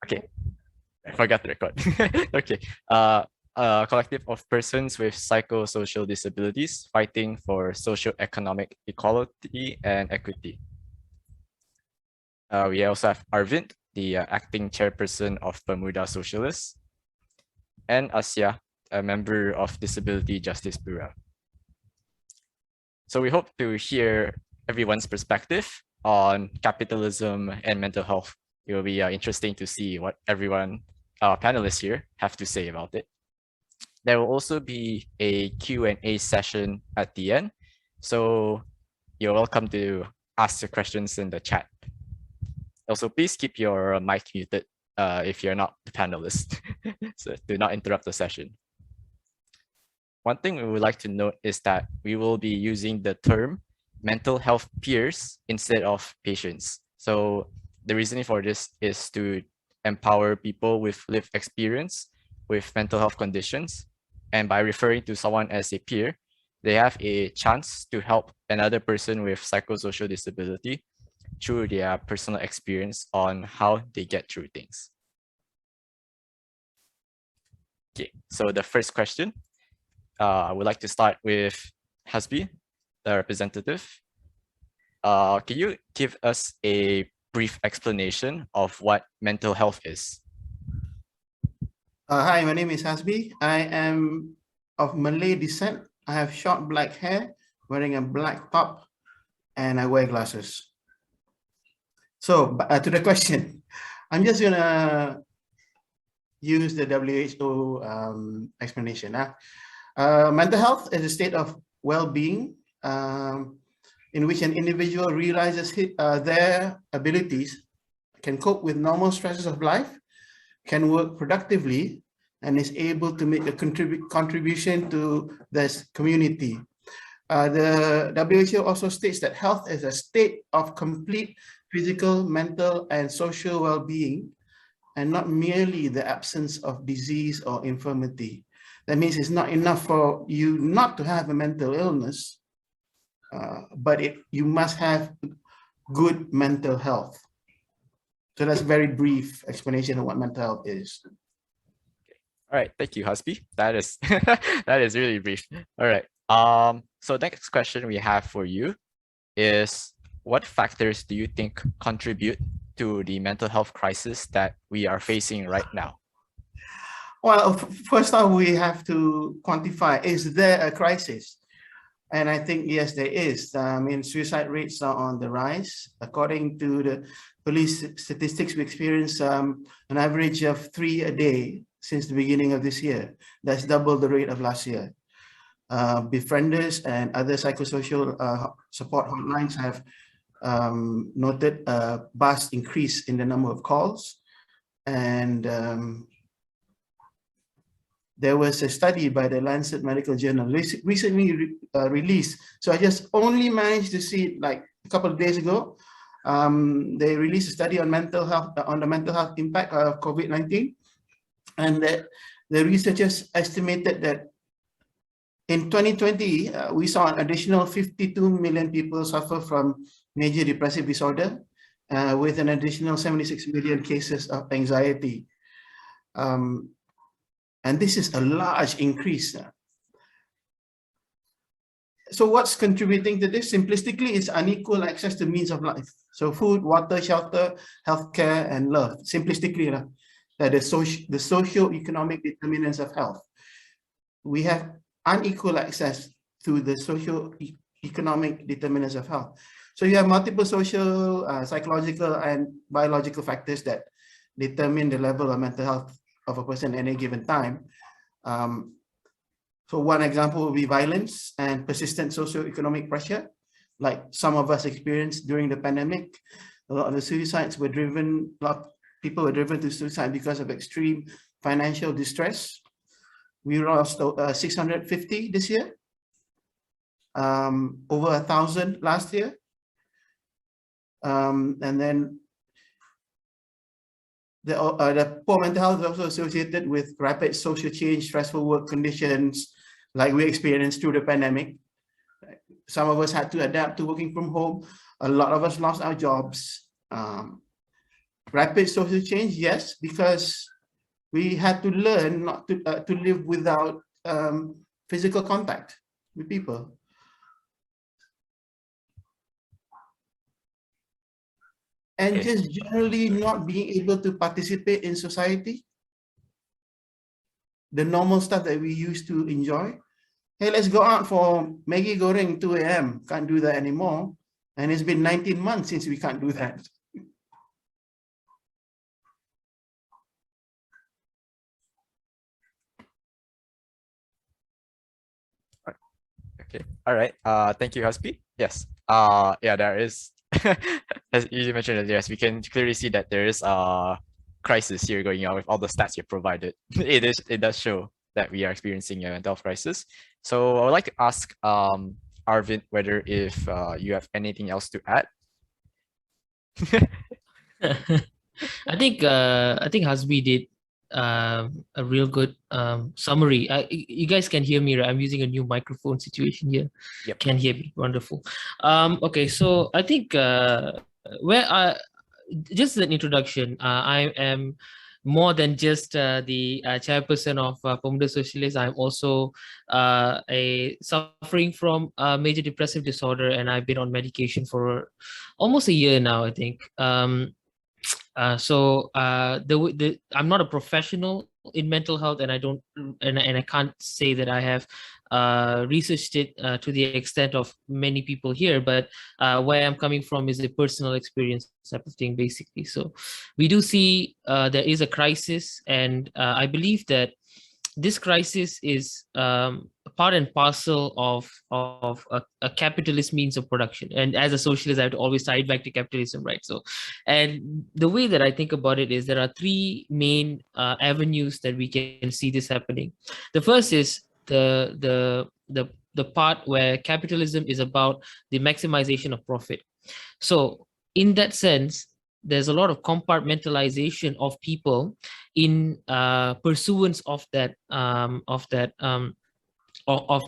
Okay, I forgot to record. Okay. A collective of persons with psychosocial disabilities fighting for socio-economic equality and equity. We also have Arvind, the acting chairperson of Pemuda Sosialis, and Asya, a member of Disability Justice Bureau. So we hope to hear everyone's perspective on capitalism and mental health. It will be interesting to see what everyone, panelists here, have to say about it. There will also be a Q&A session at the end. So you're welcome to ask your questions in the chat. Also, please keep your mic muted if you're not the panelist, so do not interrupt the session. One thing we would like to note is that we will be using the term mental health peers instead of patients. So the reasoning for this is to empower people with lived experience with mental health conditions. And by referring to someone as a peer, they have a chance to help another person with psychosocial disability through their personal experience on how they get through things. Okay, so the first question, I would like to start with Hasbi, the representative. Can you give us a brief explanation of what mental health is? Hi, my name is Hasbi. I am of Malay descent. I have short black hair, wearing a black top, and I wear glasses. So to the question, I'm just gonna use the WHO explanation. Mental health is a state of well-being in which an individual realizes their abilities, can cope with normal stresses of life, can work productively, and is able to make a contribution to this community. The WHO also states that health is a state of complete physical, mental, and social well-being, and not merely the absence of disease or infirmity. That means it's not enough for you not to have a mental illness, but you must have good mental health. So that's a very brief explanation of what mental health is. All right, thank you, Hasbi. That is that is really brief. All right. So next question we have for you is, what factors do you think contribute to the mental health crisis that we are facing right now? Well, first off, we have to quantify, is there a crisis? And I think, yes, there is. Suicide rates are on the rise. According to the police statistics, we experience an average of 3 a day since the beginning of this year. That's double the rate of last year. Befrienders and other psychosocial support hotlines have noted a vast increase in the number of calls. And there was a study by the Lancet Medical Journal recently released. So I just only managed to see it like a couple of days ago. They released a study on mental health, on the mental health impact of COVID-19. And the researchers estimated that in 2020, we saw an additional 52 million people suffer from major depressive disorder, with an additional 76 million cases of anxiety. And this is a large increase. So what's contributing to this? Simplistically, it's unequal access to means of life. So food, water, shelter, healthcare, and love. Simplistically, that the socio-economic determinants of health. We have unequal access to the socio-economic determinants of health. So you have multiple social, psychological, and biological factors that determine the level of mental health of a person at any given time. So one example would be violence and persistent socioeconomic pressure, like some of us experienced during the pandemic. A lot of the suicides were driven, a lot of people were driven to suicide because of extreme financial distress. We lost 650 this year, over 1,000 last year. And then the poor mental health is also associated with rapid social change, stressful work conditions, like we experienced through the pandemic. Some of us had to adapt to working from home. A lot of us lost our jobs. Rapid social change, yes, because we had to learn not to live without physical contact with people. And Okay. just generally not being able to participate in society, the normal stuff that we used to enjoy. Hey, let's go out for Maggie Goreng 2 a.m. Can't do that anymore. And it's been 19 months since we can't do that. Okay. All right. Thank you, Husby. Yes. Yeah, there is, as you mentioned earlier, yes, we can clearly see that there is a crisis here going on with all the stats you provided. It does show that we are experiencing a mental health crisis. So I would like to ask Arvind whether if you have anything else to add. I think Hasbi did a real good summary. You guys can hear me, right? I'm using a new microphone situation here. Yep. Can hear me. Wonderful. Okay, so I think where I just an introduction. I am more than just the chairperson of Pemuda Sosialis. I'm also suffering from major depressive disorder, and I've been on medication for almost a year now, I think. I'm not a professional in mental health, and I don't, and I can't say that I have researched it to the extent of many people here. But where I'm coming from is a personal experience type of thing, basically. So we do see there is a crisis, and I believe that this crisis is part and parcel of a capitalist means of production. And as a socialist, I have to always tie it back to capitalism, right? So, and the way that I think about it is there are three main avenues that we can see this happening. The first is the part where capitalism is about the maximization of profit. So in that sense, there's a lot of compartmentalization of people in pursuance of that of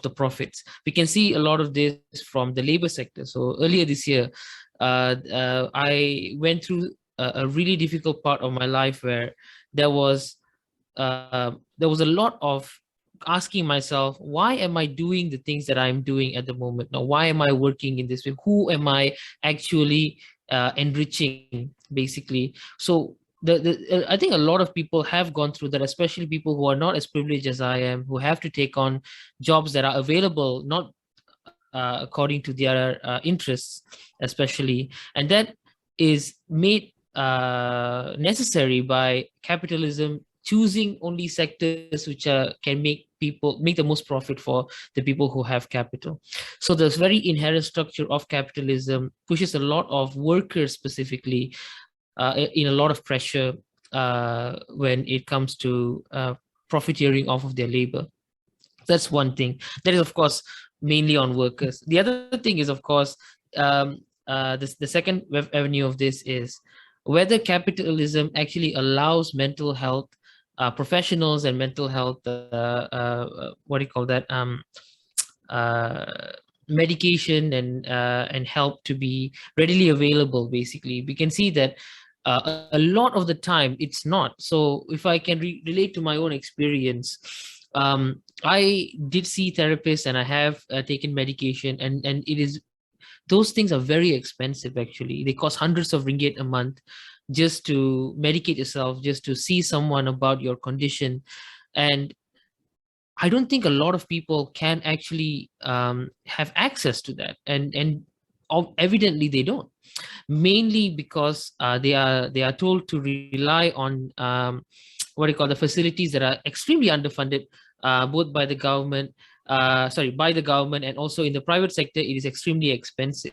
the profits. We can see a lot of this from the labor sector. So earlier this year, I went through a really difficult part of my life where there was a lot of asking myself, why am I doing the things that I'm doing at the moment? Now, why am I working in this way? Who am I actually enriching, basically? So I think a lot of people have gone through that, especially people who are not as privileged as I am, who have to take on jobs that are available, not according to their interests, especially. And that is made necessary by capitalism choosing only sectors which can make the most profit for the people who have capital. So this very inherent structure of capitalism pushes a lot of workers specifically in a lot of pressure when it comes to profiteering off of their labor. That's one thing. That is, of course, mainly on workers. The other thing is, of course, the second avenue of this is whether capitalism actually allows mental health professionals and mental health, what do you call that, medication and help to be readily available. Basically, we can see that a lot of the time it's not. So if I can relate to my own experience, I did see therapists and I have taken medication, and it is, those things are very expensive. Actually, they cost hundreds of ringgit a month just to medicate yourself, just to see someone about your condition. And I don't think a lot of people can actually have access to that, and evidently they don't. Mainly because they are told to rely on what do you call, the facilities that are extremely underfunded, both by the government, by the government, and also in the private sector. It is extremely expensive.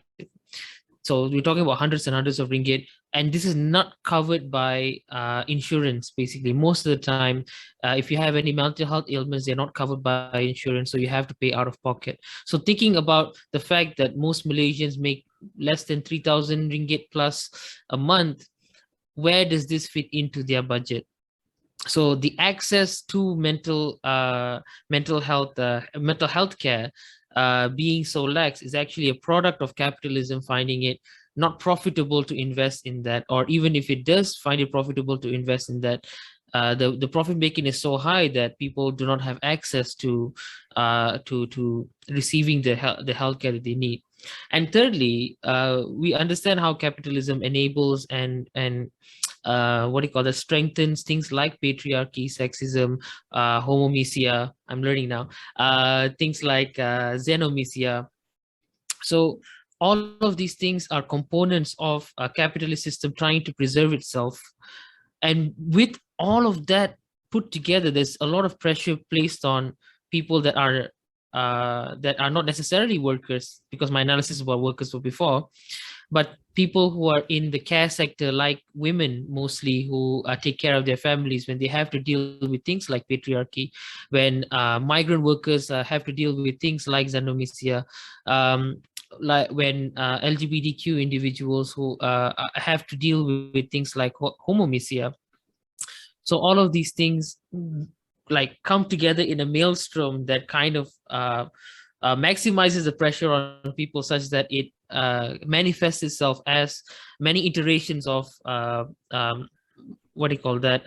So we're talking about hundreds and hundreds of ringgit, and this is not covered by insurance. Basically, most of the time, if you have any mental health ailments, they're not covered by insurance, so you have to pay out of pocket. So thinking about the fact that most Malaysians make less than 3,000 ringgit plus a month, where does this fit into their budget? So the access to mental health care being so lax is actually a product of capitalism finding it not profitable to invest in that, or even if it does find it profitable to invest in that, the profit making is so high that people do not have access to receiving the healthcare that they need. And thirdly, we understand how capitalism enables and what do you call that, strengthens things like patriarchy, sexism, homomisia. I'm learning now. Things like xenomisia. So all of these things are components of a capitalist system trying to preserve itself. And with all of that put together, there's a lot of pressure placed on people that are not necessarily workers, because my analysis about workers were before, but people who are in the care sector, like women mostly, who take care of their families, when they have to deal with things like patriarchy, when migrant workers have to deal with things like xenomisia, like when LGBTQ individuals who have to deal with things like homomisia. So all of these things like come together in a maelstrom that kind of maximizes the pressure on people, such that it manifests itself as many iterations of what do you call that,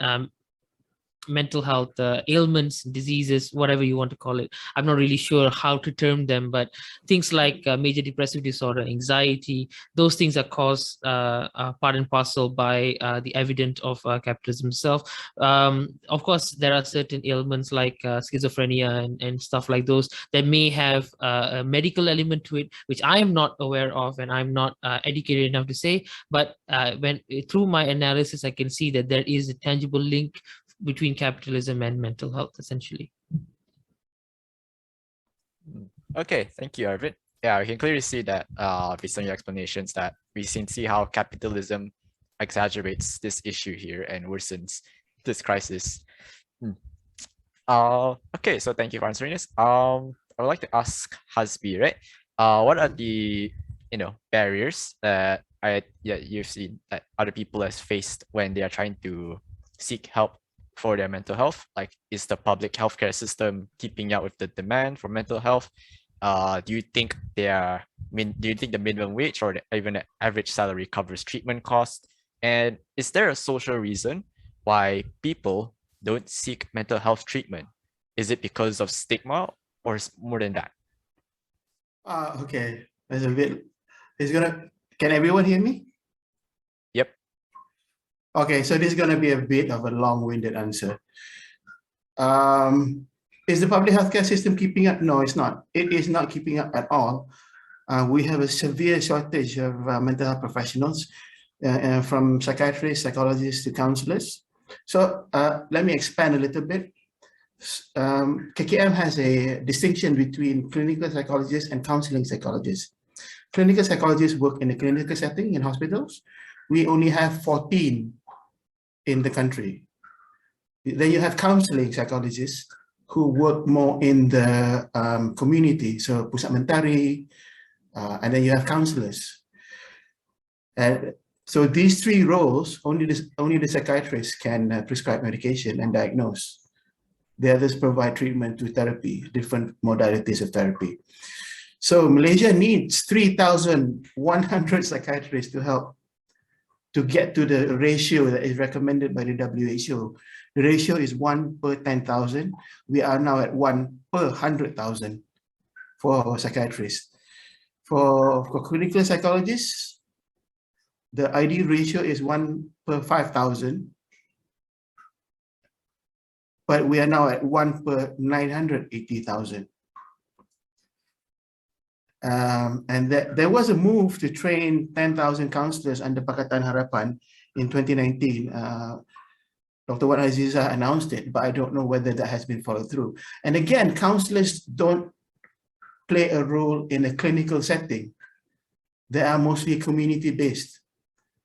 mental health ailments, diseases, whatever you want to call it. I'm not really sure how to term them, but things like major depressive disorder, anxiety, those things are caused part and parcel by the evidence of capitalism itself. Of course, there are certain ailments like schizophrenia and stuff like those that may have a medical element to it, which I am not aware of and I'm not educated enough to say. But when through my analysis, I can see that there is a tangible link between capitalism and mental health, essentially. Okay, thank you, Arvid. Yeah, we can clearly see that based on your explanations that we can see how capitalism exaggerates this issue here and worsens this crisis. Okay, so thank you for answering this. I would like to ask Hasbi, right? What are the barriers that you've seen that other people has faced when they are trying to seek help for their mental health? Like, is the public healthcare system keeping up with the demand for mental health? Do you think do you think the minimum wage or even the average salary covers treatment costs? And is there a social reason why people don't seek mental health treatment? Is it because of stigma or more than that? Okay, there's a bit. Can everyone hear me? Yep. Okay, so this is gonna be a bit of a long-winded answer. Is the public healthcare system keeping up? No, it's not. It is not keeping up at all. We have a severe shortage of mental health professionals, from psychiatrists, psychologists to counselors. So let me expand a little bit. KKM has a distinction between clinical psychologists and counseling psychologists. Clinical psychologists work in a clinical setting in hospitals. We only have 14 in the country. Then you have counseling psychologists who work more in the community, so pusat mentari, and then you have counselors. And so these three roles, only the psychiatrists can prescribe medication and diagnose. The others provide treatment to therapy, different modalities of therapy. So Malaysia needs 3,100 psychiatrists to help to get to the ratio that is recommended by the WHO. The ratio is 1 per 10,000. We are now at 1 per 100,000 for psychiatrists. For clinical psychologists, the ideal ratio is 1 per 5,000. But we are now at 1 per 980,000. And there was a move to train 10,000 counselors under Pakatan Harapan in 2019. Dr. Wan Aziza announced it, but I don't know whether that has been followed through. And again, counselors don't play a role in a clinical setting. They are mostly community-based.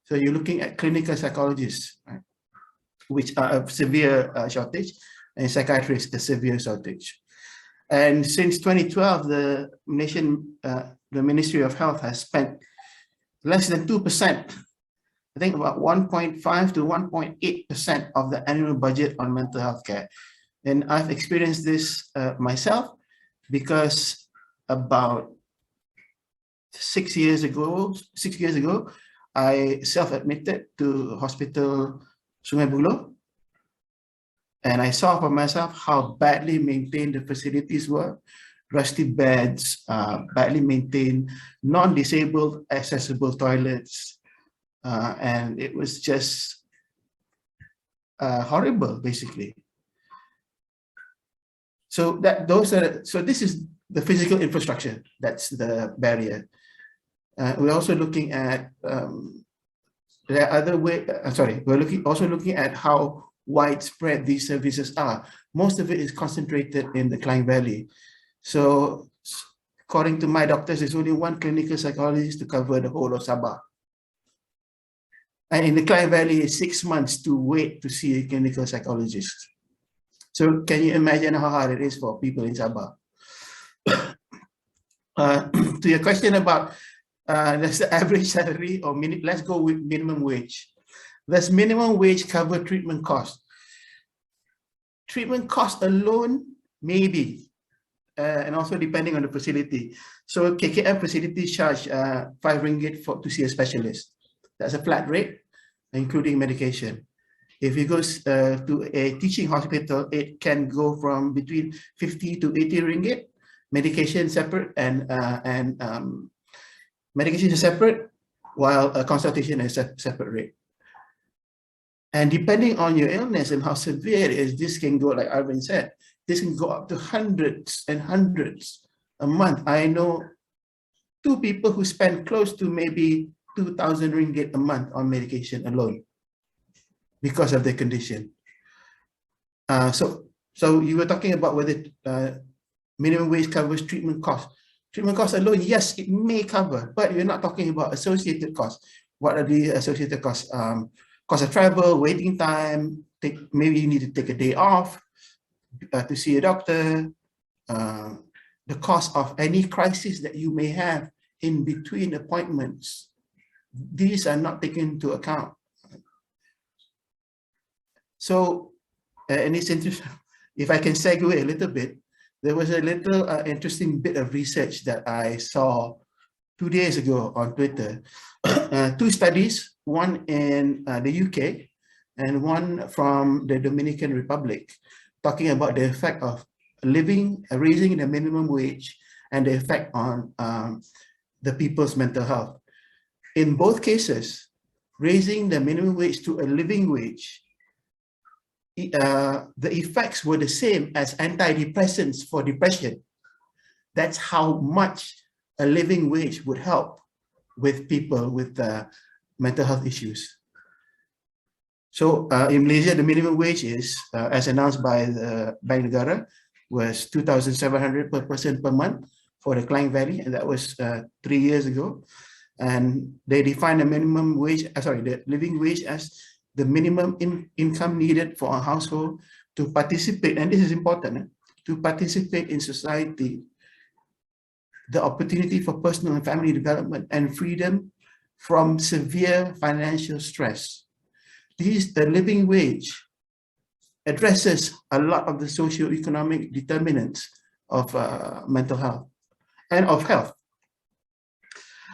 So you're looking at clinical psychologists, right, which are a severe shortage, and psychiatrists a severe shortage. And since 2012, the Ministry of Health has spent less than 2%, I think about 1.5 to 1.8% of the annual budget on mental health care. And I've experienced this myself, because about 6 years ago, I self-admitted to hospital Sungai Buloh, and I saw for myself how badly maintained the facilities were. Rusty beds, badly maintained, non-disabled accessible toilets, and it was just horrible, basically. So this is the physical infrastructure. That's the barrier. We're also looking at there are other way. We're also looking at how widespread these services are. Most of it is concentrated in the Klang Valley. So, according to my doctors, there's only one clinical psychologist to cover the whole of Sabah. And in the Klang Valley, it's 6 months to wait to see a clinical psychologist. So, can you imagine how hard it is for people in Sabah? To your question about that's the average salary or let's go with minimum wage. Does minimum wage cover treatment costs? Treatment cost alone, maybe. And also depending on the facility. So KKM facilities charge 5 ringgit to see a specialist. That's a flat rate, including medication. If you go to a teaching hospital, it can go from between 50 to 80 ringgit. Medication separate and medication is separate, while a consultation is a separate rate. And depending on your illness and how severe it is, this can go, like Arvind said, this can go up to hundreds and hundreds a month. I know 2 people who spend close to maybe 2,000 ringgit a month on medication alone because of their condition. So you were talking about whether minimum wage covers treatment costs. Treatment costs alone, yes, it may cover, but you're not talking about associated costs. What are the associated costs? Cost of travel, waiting time, maybe you need to take a day off to see a doctor, the cost of any crisis that you may have in between appointments. These are not taken into account. So, and it's interesting, if I can segue a little bit, there was a little interesting bit of research that I saw 2 days ago on Twitter. 2 studies, one in the UK and one from the Dominican Republic, talking about the effect of raising the minimum wage and the effect on the people's mental health. In both cases, raising the minimum wage to a living wage, the effects were the same as antidepressants for depression. That's how much a living wage would help with people with mental health issues. So in Malaysia, the minimum wage is, as announced by the Bank Negara, was 2,700 per person per month for the Klang Valley, and that was 3 years ago. And they define the minimum wage, the living wage as the minimum income needed for a household to participate, and this is important, to participate in society, the opportunity for personal and family development, and freedom from severe financial stress. The living wage addresses a lot of the socio-economic determinants of mental health and of health.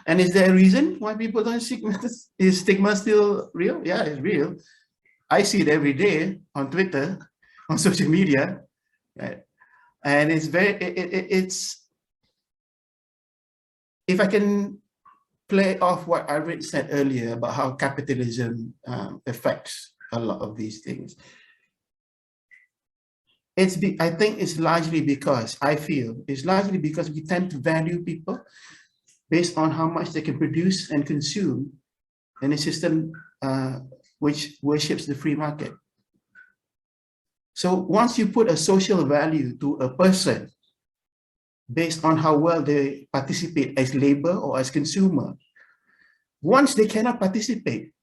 And is there a reason why people don't seek? Is stigma still real? Yeah, it's real. I see it every day on Twitter, on social media, right? And it's if I can play off what Arvind said earlier about how capitalism affects a lot of these things. I think it's largely because, it's largely because we tend to value people based on how much they can produce and consume in a system which worships the free market. So once you put a social value to a person based on how well they participate as labor or as consumer, once they cannot participate,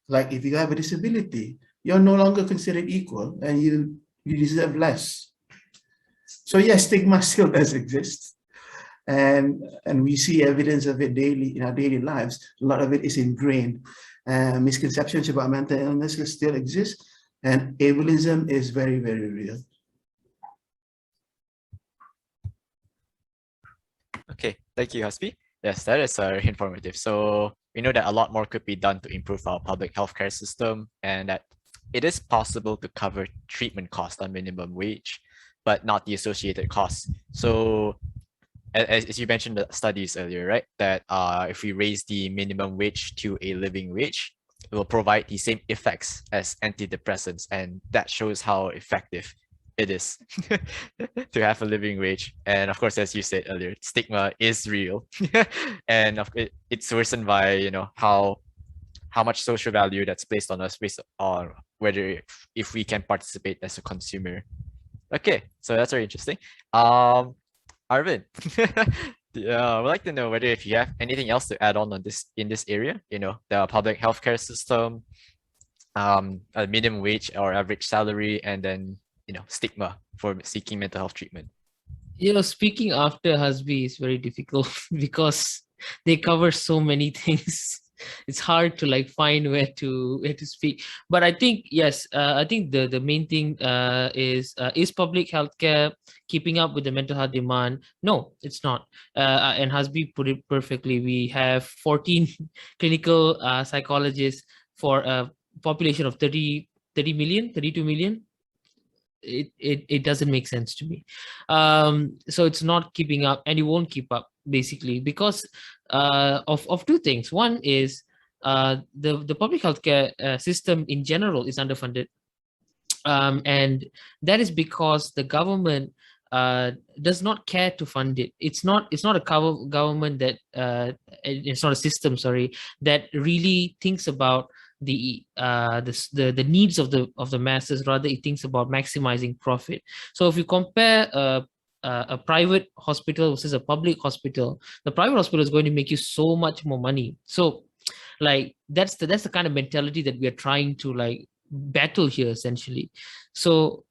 like if you have a disability, you're no longer considered equal and you deserve less. So yes, stigma still does exist. And we see evidence of it daily in our daily lives. A lot of it is ingrained. Misconceptions about mental illness still exist, and ableism is very, very real. Okay, thank you, Hasbi. Yes, that is informative. So we know that a lot more could be done to improve our public healthcare system, and that it is possible to cover treatment costs on minimum wage, but not the associated costs. So as you mentioned the studies earlier, right? That if we raise the minimum wage to a living wage, it will provide the same effects as antidepressants, and that shows how effective it is to have a living wage. And of course, as you said earlier, stigma is real, and it's worsened by how much social value that's placed on us based on whether if we can participate as a consumer. Okay, so that's very interesting. Arvin, yeah, I would like to know whether if you have anything else to add on this in this area, the public healthcare system, a minimum wage or average salary, and then stigma for seeking mental health treatment. Speaking after Hasbi is very difficult because they cover so many things. It's hard to like find where to speak. But I think yes, I think the main thing is public healthcare keeping up with the mental health demand? No, it's not. And Hasbi put it perfectly. We have 14 clinical psychologists for a population of 30 million, 32 million. It doesn't make sense to me. So it's not keeping up, and it won't keep up basically because of two things. One is the public healthcare system in general is underfunded, and that is because the government does not care to fund it. It's not a government that it's not a system, sorry, that really thinks about the needs of the masses. Rather, it thinks about maximizing profit. So if you compare a private hospital versus a public hospital, the private hospital is going to make you so much more money. So like that's the kind of mentality that we are trying to like battle here essentially. So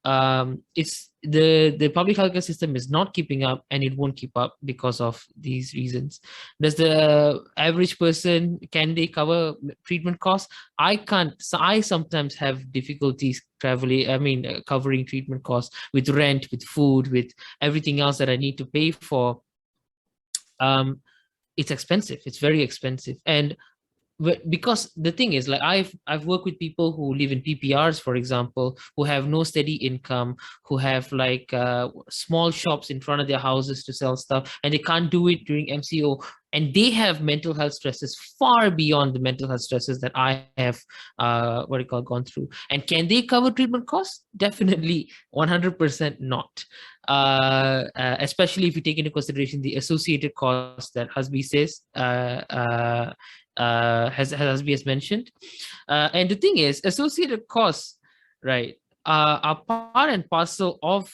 it's the public healthcare system is not keeping up, and it won't keep up because of these reasons. Does the average person, can they cover treatment costs? I can't. So I sometimes have difficulties covering treatment costs with rent, with food, with everything else that I need to pay for. It's expensive. It's very expensive. And because the thing is, like, I've worked with people who live in PPRs, for example, who have no steady income, who have like small shops in front of their houses to sell stuff, and they can't do it during MCO, and they have mental health stresses far beyond the mental health stresses that I have gone through. And can they cover treatment costs? Definitely 100% not. Especially if you take into consideration the associated costs that Hasbi says, has mentioned. And the thing is, associated costs, right, are part and parcel of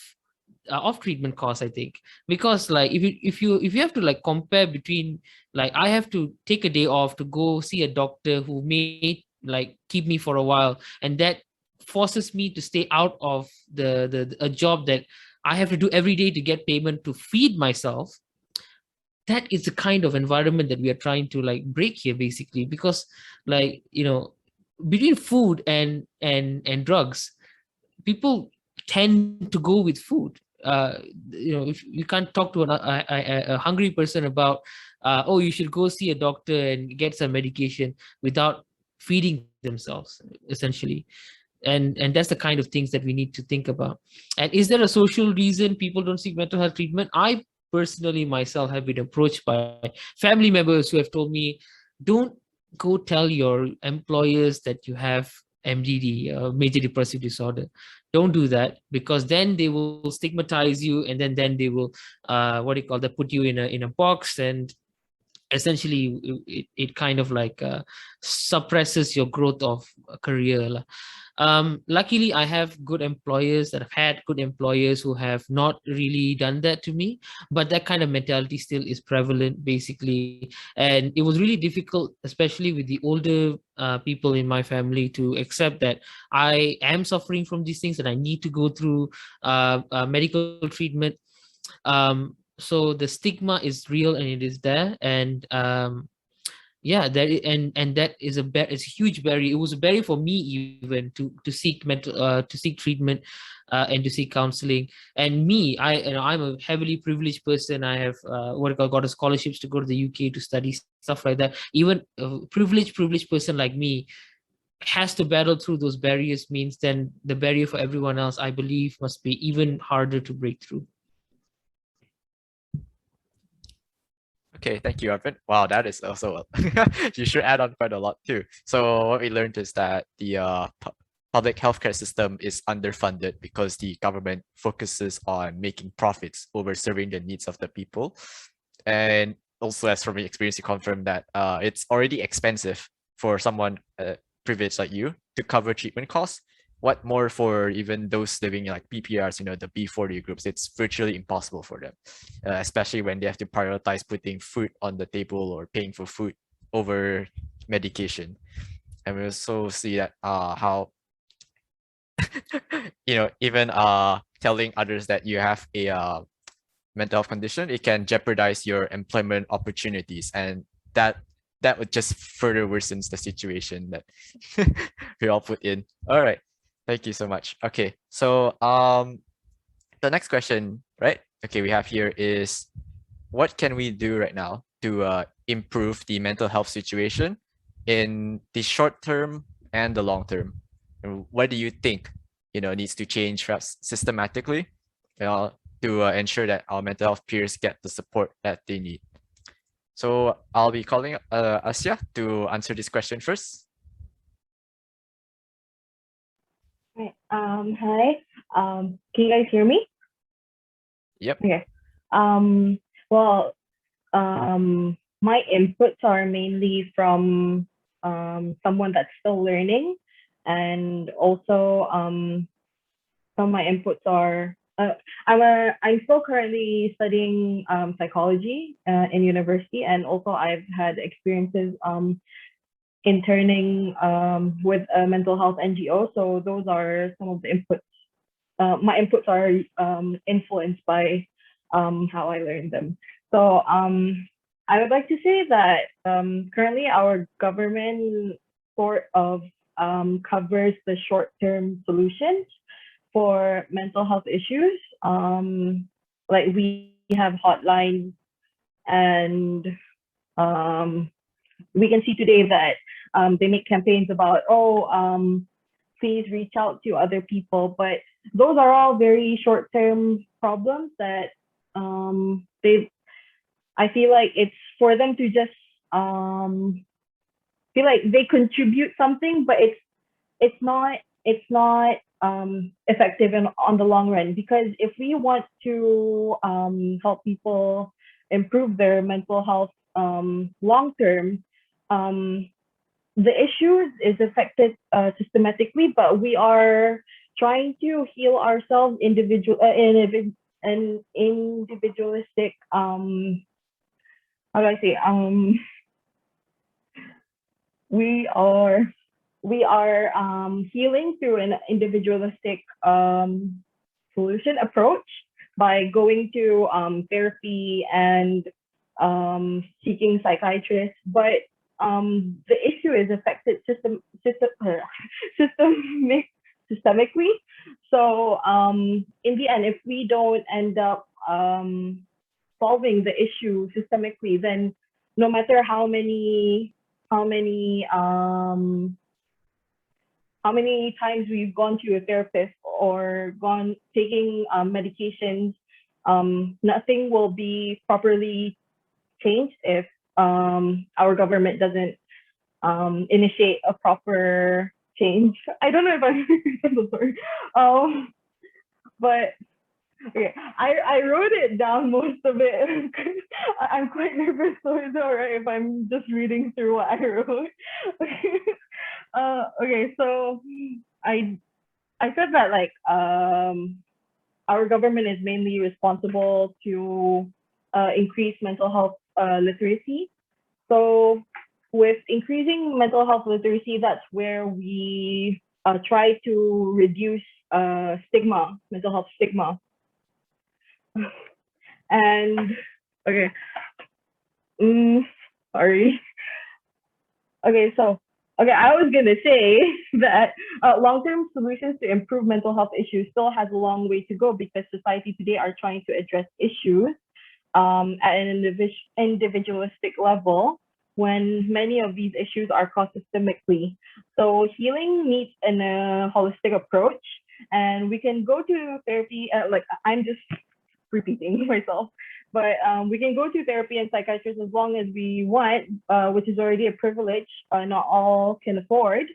treatment costs, I think, because like if you have to like compare between, like, I have to take a day off to go see a doctor who may like keep me for a while, and that forces me to stay out of a job that I have to do every day to get payment to feed myself. That is the kind of environment that we are trying to like break here, basically, because like, between food and drugs, people tend to go with food. If you can't talk to a hungry person about oh, you should go see a doctor and get some medication without feeding themselves, essentially. And that's the kind of things that we need to think about. And is there a social reason people don't seek mental health treatment? I personally myself have been approached by family members who have told me, don't go tell your employers that you have MDD, major depressive disorder. Don't do that, because then they will stigmatize you, and then they will they put you in a box, and essentially it kind of like suppresses your growth of a career. Luckily, I have good employers that have had good employers who have not really done that to me, but that kind of mentality still is prevalent, basically. And it was really difficult, especially with the older people in my family, to accept that I am suffering from these things and I need to go through medical treatment. So the stigma is real and it is there. And yeah, and that is it's a huge barrier. It was a barrier for me even to seek to seek treatment, and to seek counseling. And me, I'm a heavily privileged person. I have got a scholarships to go to the UK to study stuff like that. Even a privileged person like me has to battle through those barriers, means then the barrier for everyone else, I believe, must be even harder to break through. Okay, thank you, Arvin. Wow, that is also you should add on quite a lot too. So what we learned is that the public healthcare system is underfunded because the government focuses on making profits over serving the needs of the people. And also, as from my experience, you confirm that it's already expensive for someone privileged like you to cover treatment costs. What more for even those living in like PPRs, the B40 groups, it's virtually impossible for them, especially when they have to prioritize putting food on the table or paying for food over medication. And we also see that how, even telling others that you have a mental health condition, it can jeopardize your employment opportunities. And that would just further worsens the situation that we all put in. All right. Thank you so much. Okay. So the next question, right? Okay, we have here is, what can we do right now to improve the mental health situation in the short term and the long term? And what do you think, needs to change perhaps systematically, to ensure that our mental health peers get the support that they need? So I'll be calling Asya to answer this question first. Right. Hi. Can you guys hear me? Yep. Okay. Well, my inputs are mainly from someone that's still learning, and also some of my inputs are I'm still currently studying psychology in university, and also I've had experiences interning with a mental health NGO. So those are some of the inputs. My inputs are influenced by how I learned them. So I would like to say that currently our government sort of covers the short-term solutions for mental health issues. Like we have hotlines, and we can see today that they make campaigns about, please reach out to other people. But those are all very short-term problems that I feel like it's for them to just feel like they contribute something, but it's not effective on the long run. Because if we want to help people improve their mental health long term, the issues is affected systematically, but we are trying to heal ourselves in individualistic how do I say we are healing through an individualistic solution approach by going to therapy and seeking psychiatrists. But the issue is affected systemically. So in the end, if we don't end up solving the issue systemically, then no matter how many times we've gone to a therapist or taking medications, nothing will be properly changed if our government doesn't initiate a proper change. I don't know if I'm so sorry. But okay, I wrote it down, most of it. I'm quite nervous, so it's all right if I'm just reading through what I wrote. Okay, so I said that like our government is mainly responsible to increase mental health literacy. So with increasing mental health literacy, that's where we try to reduce mental health stigma. And okay, sorry. Okay, so I was gonna say that long-term solutions to improve mental health issues still has a long way to go because society today are trying to address issues at an individualistic level when many of these issues are caused systemically. So healing needs a holistic approach, and we can go to therapy. Like I'm just repeating myself, but we can go to therapy and psychiatrists as long as we want, which is already a privilege. Not all can afford,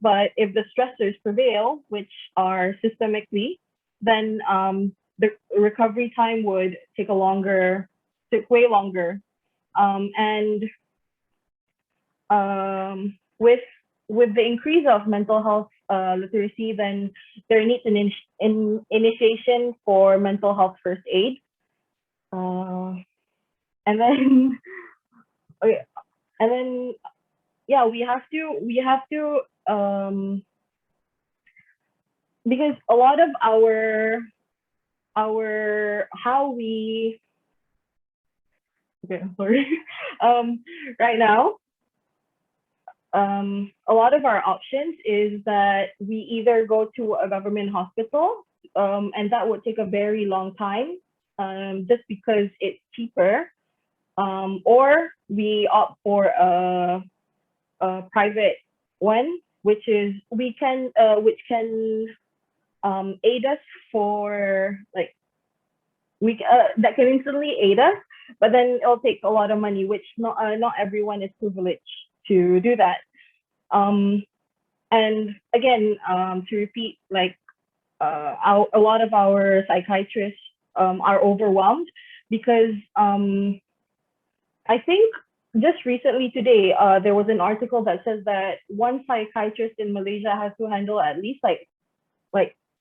but if the stressors prevail, which are systemically, then the recovery time would take way longer. And with the increase of mental health literacy, then there needs an initiation for mental health first aid. And then, okay, and then, yeah, we have to, because a lot of how we, okay, sorry, right now, a lot of our options is that we either go to a government hospital, and that would take a very long time, just because it's cheaper, or we opt for a private one, which can aid us for like that can instantly aid us, but then it'll take a lot of money, which not everyone is privileged to do that. And again, to repeat, like a lot of our psychiatrists are overwhelmed because I think just recently today, there was an article that says that one psychiatrist in Malaysia has to handle at least like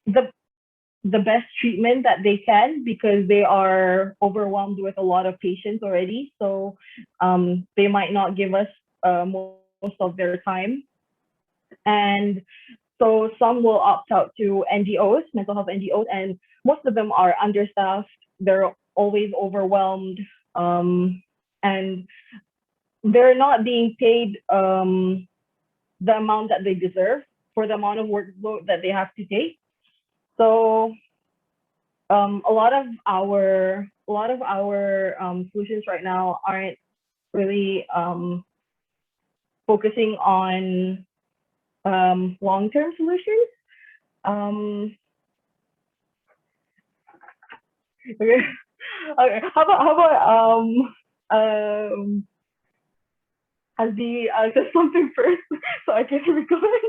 the best treatment that they can because they are overwhelmed with a lot of patients already. So they might not give us most of their time. And so some will opt out to NGOs, mental health NGOs, and most of them are understaffed. They're always overwhelmed, and they're not being paid the amount that they deserve for the amount of workload that they have to take. So a lot of our solutions right now aren't really focusing on long-term solutions. Okay. Okay. How about Hasbi says something first so I can record.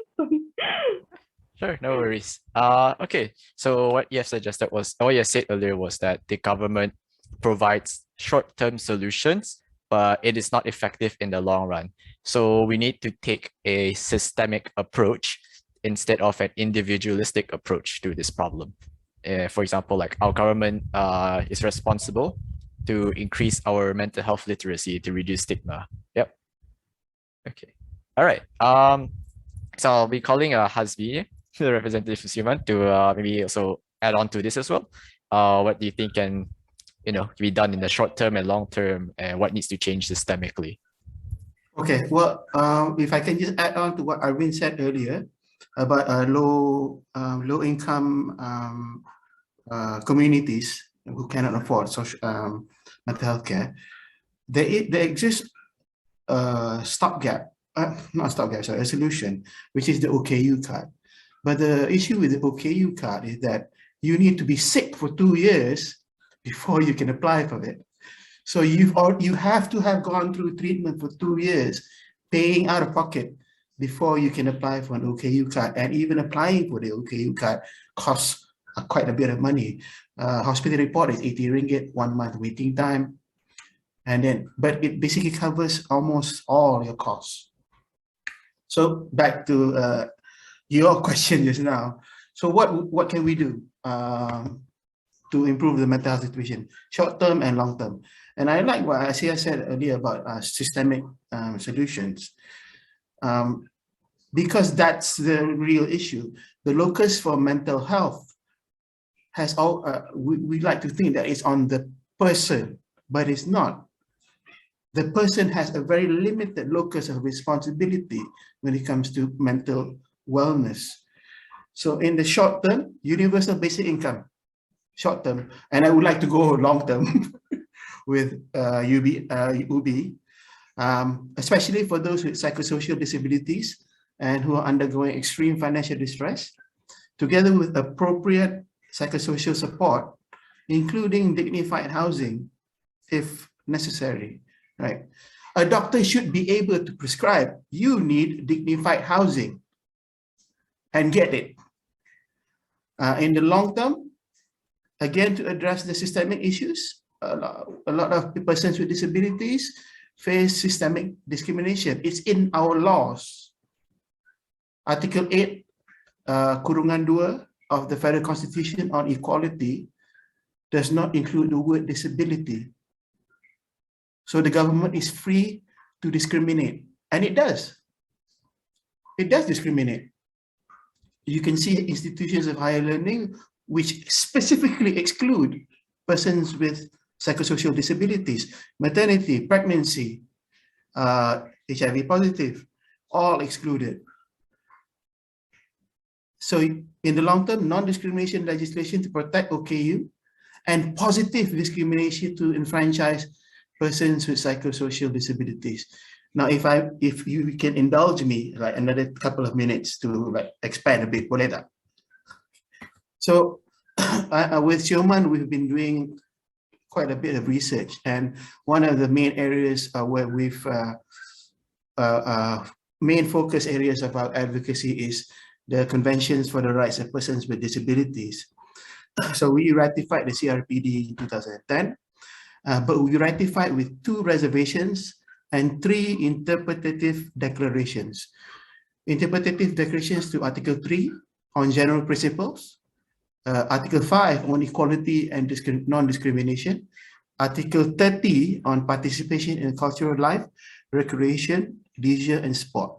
Sure, no worries. Okay. So what you have suggested was, what you said earlier was that the government provides short-term solutions, but it is not effective in the long run. So we need to take a systemic approach instead of an individualistic approach to this problem. For example, like our government is responsible to increase our mental health literacy to reduce stigma. Yep. Okay. All right. So I'll be calling Hasbi, the representative for Siuman, to maybe also add on to this as well. What do you think can be done in the short term and long term, and what needs to change systemically? Okay, well, if I can just add on to what Arvind said earlier about low income communities who cannot afford social mental health care, there exists a stopgap, not stopgap, sorry, a solution, which is the OKU card. But the issue with the OKU card is that you need to be sick for 2 years before you can apply for it. So you have to have gone through treatment for 2 years, paying out of pocket before you can apply for an OKU card. And even applying for the OKU card costs quite a bit of money. Hospital report is 80 ringgit, 1 month waiting time. And then, but it basically covers almost all your costs. So back to your question just now. So what can we do to improve the mental health situation, short term and long term? And I like what Asia said earlier about systemic solutions, because that's the real issue. The locus for mental health has all, we like to think that it's on the person, but it's not. the person has a very limited locus of responsibility when it comes to mental wellness. So in the short term, universal basic income, short term, and I would like to go long term with UBI, especially for those with psychosocial disabilities and who are undergoing extreme financial distress, together with appropriate psychosocial support, including dignified housing if necessary, right? A doctor should be able to prescribe, you need dignified housing, and get it. In the long term, again, to address the systemic issues, a lot of persons with disabilities face systemic discrimination. It's in our laws. Article 8, Kurungan 2 of the Federal Constitution on Equality does not include the word disability. So the government is free to discriminate, and it does. It does discriminate. You can see institutions of higher learning which specifically exclude persons with psychosocial disabilities, maternity, pregnancy, HIV positive, all excluded. So in the long term, non-discrimination legislation to protect OKU and positive discrimination to enfranchise persons with psychosocial disabilities. Now, if you can indulge me like another couple of minutes to like expand a bit, boleh tak? So with Siuman, we've been doing quite a bit of research, and one of the main areas where we've main focus areas of our advocacy is the Conventions for the Rights of Persons with Disabilities. So we ratified the CRPD in 2010, but we ratified with 2 reservations and 3 interpretative declarations. Interpretative declarations to Article 3 on general principles, Article 5 on equality and non-discrimination, Article 30 on participation in cultural life, recreation, leisure, and sport.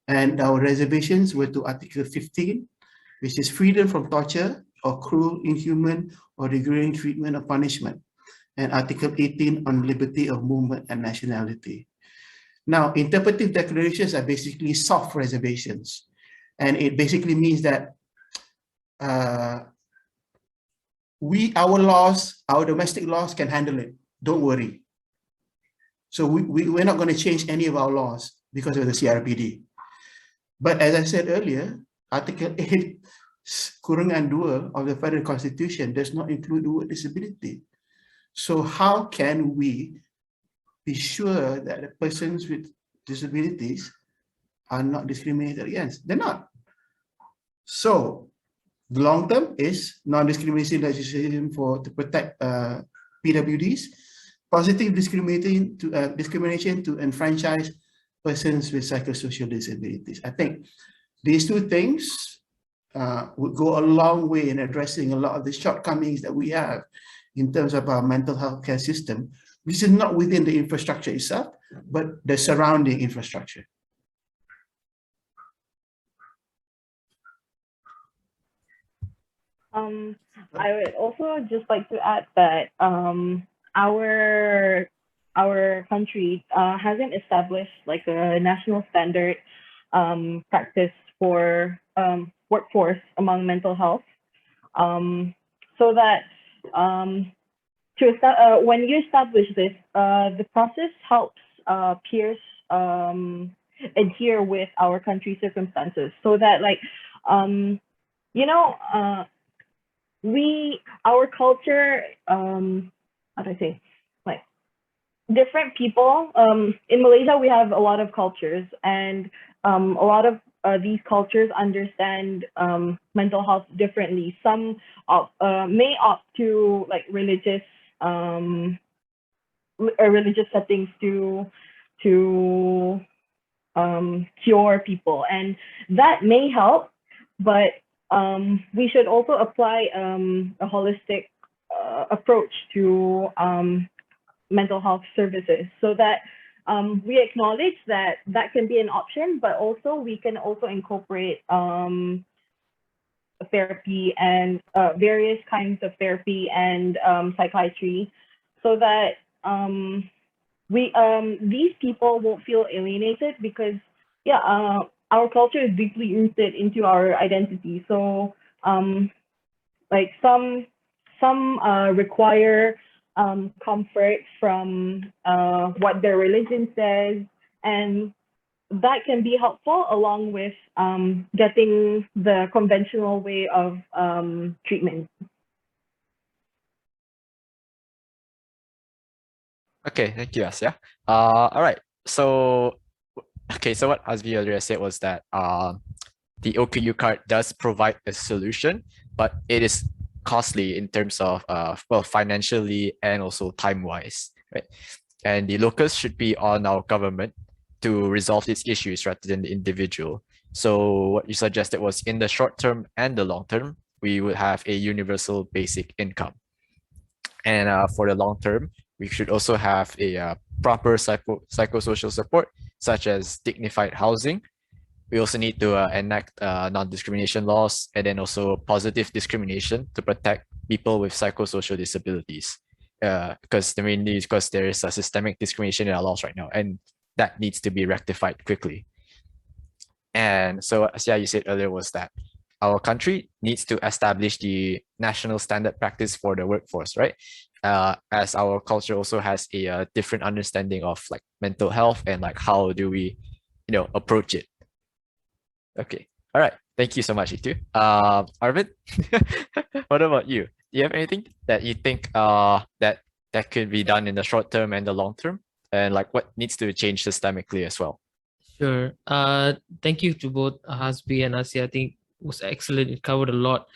And our reservations were to Article 15, which is freedom from torture or cruel, inhuman, or degrading treatment or punishment, and Article 18 on liberty of movement and nationality. Now, interpretive declarations are basically soft reservations, and it basically means that our laws, our domestic laws can handle it. Don't worry. So we're not going to change any of our laws because of the CRPD. But as I said earlier, Article 8, Kurungan 2 of the Federal Constitution does not include the word disability. So how can we be sure that the persons with disabilities are not discriminated against? They're not. So the long term is non-discrimination legislation to protect PWDs, positive discrimination to enfranchise persons with psychosocial disabilities. I think these 2 things would go a long way in addressing a lot of the shortcomings that we have in terms of our mental health care system, which is not within the infrastructure itself, but the surrounding infrastructure. I would also just like to add that our country hasn't established like a national standard practice for workforce among mental health, so that when you establish this, the process helps peers adhere with our country circumstances, so that like our culture, how do I say, like different people in Malaysia, we have a lot of cultures, and a lot of these cultures understand mental health differently. Some may opt to like religious settings to cure people, and that may help, but we should also apply a holistic approach to mental health services, so that we acknowledge that that can be an option, but also we can also incorporate therapy and various kinds of therapy and psychiatry, so that these people won't feel alienated because our culture is deeply rooted into our identity. So like some require comfort from what their religion says, and that can be helpful along with getting the conventional way of treatment. Okay, thank you, Asya. All right. So, okay, so what Hasbi earlier said was that the OKU card does provide a solution, but it is costly in terms of well, financially and also time-wise, right? And the locus should be on our government to resolve these issues rather than the individual. So what you suggested was in the short term and the long term, we would have a universal basic income. And for the long term, we should also have a proper psychosocial support, such as dignified housing. We also need to enact non-discrimination laws and then also positive discrimination to protect people with psychosocial disabilities. Because mainly because there is a systemic discrimination in our laws right now, and that needs to be rectified quickly. And so, as you said earlier, was that our country needs to establish the national standard practice for the workforce, right? As our culture also has a different understanding of like mental health and like how do we, approach it. Okay, all right. Thank you so much, Itu. Arvid, what about you? Do you have anything that you think that could be done in the short term and the long term, and like what needs to change systemically as well? Sure. Thank you to both Hasbi and Asya. I think it was excellent. It covered a lot.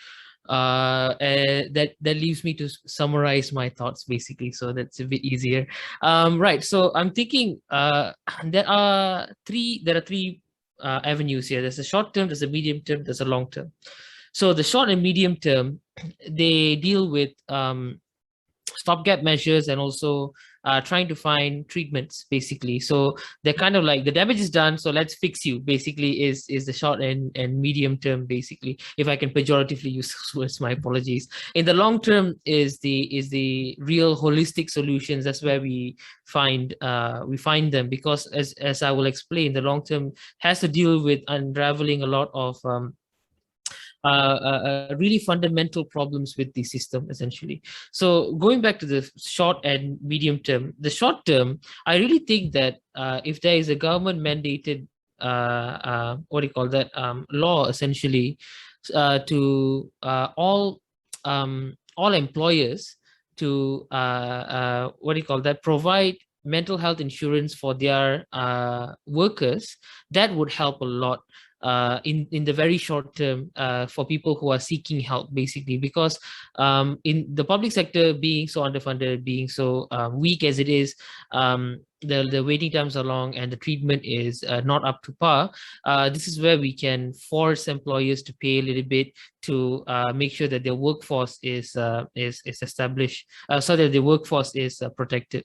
And that leaves me to summarize my thoughts basically, so that's a bit easier. Right. So I'm thinking there are three avenues here. There's a short term, there's a medium term, there's a long term. So the short and medium term, they deal with stopgap measures and also trying to find treatments basically. So they're kind of like the damage is done, so let's fix you basically is the short and medium term basically. If I can pejoratively use those words, my apologies. In the long term is the real holistic solutions. That's where we find them, because as I will explain, the long term has to deal with unraveling a lot of really fundamental problems with the system essentially. So going back to the short and medium term, the short term, I really think that if there is a government mandated law essentially to all employers to provide mental health insurance for their workers, that would help a lot in the very short term for people who are seeking help basically, because in the public sector being so underfunded, being so weak as it is, the waiting times are long and the treatment is not up to par. This is where we can force employers to pay a little bit to make sure that their workforce is established, so that the workforce is protected.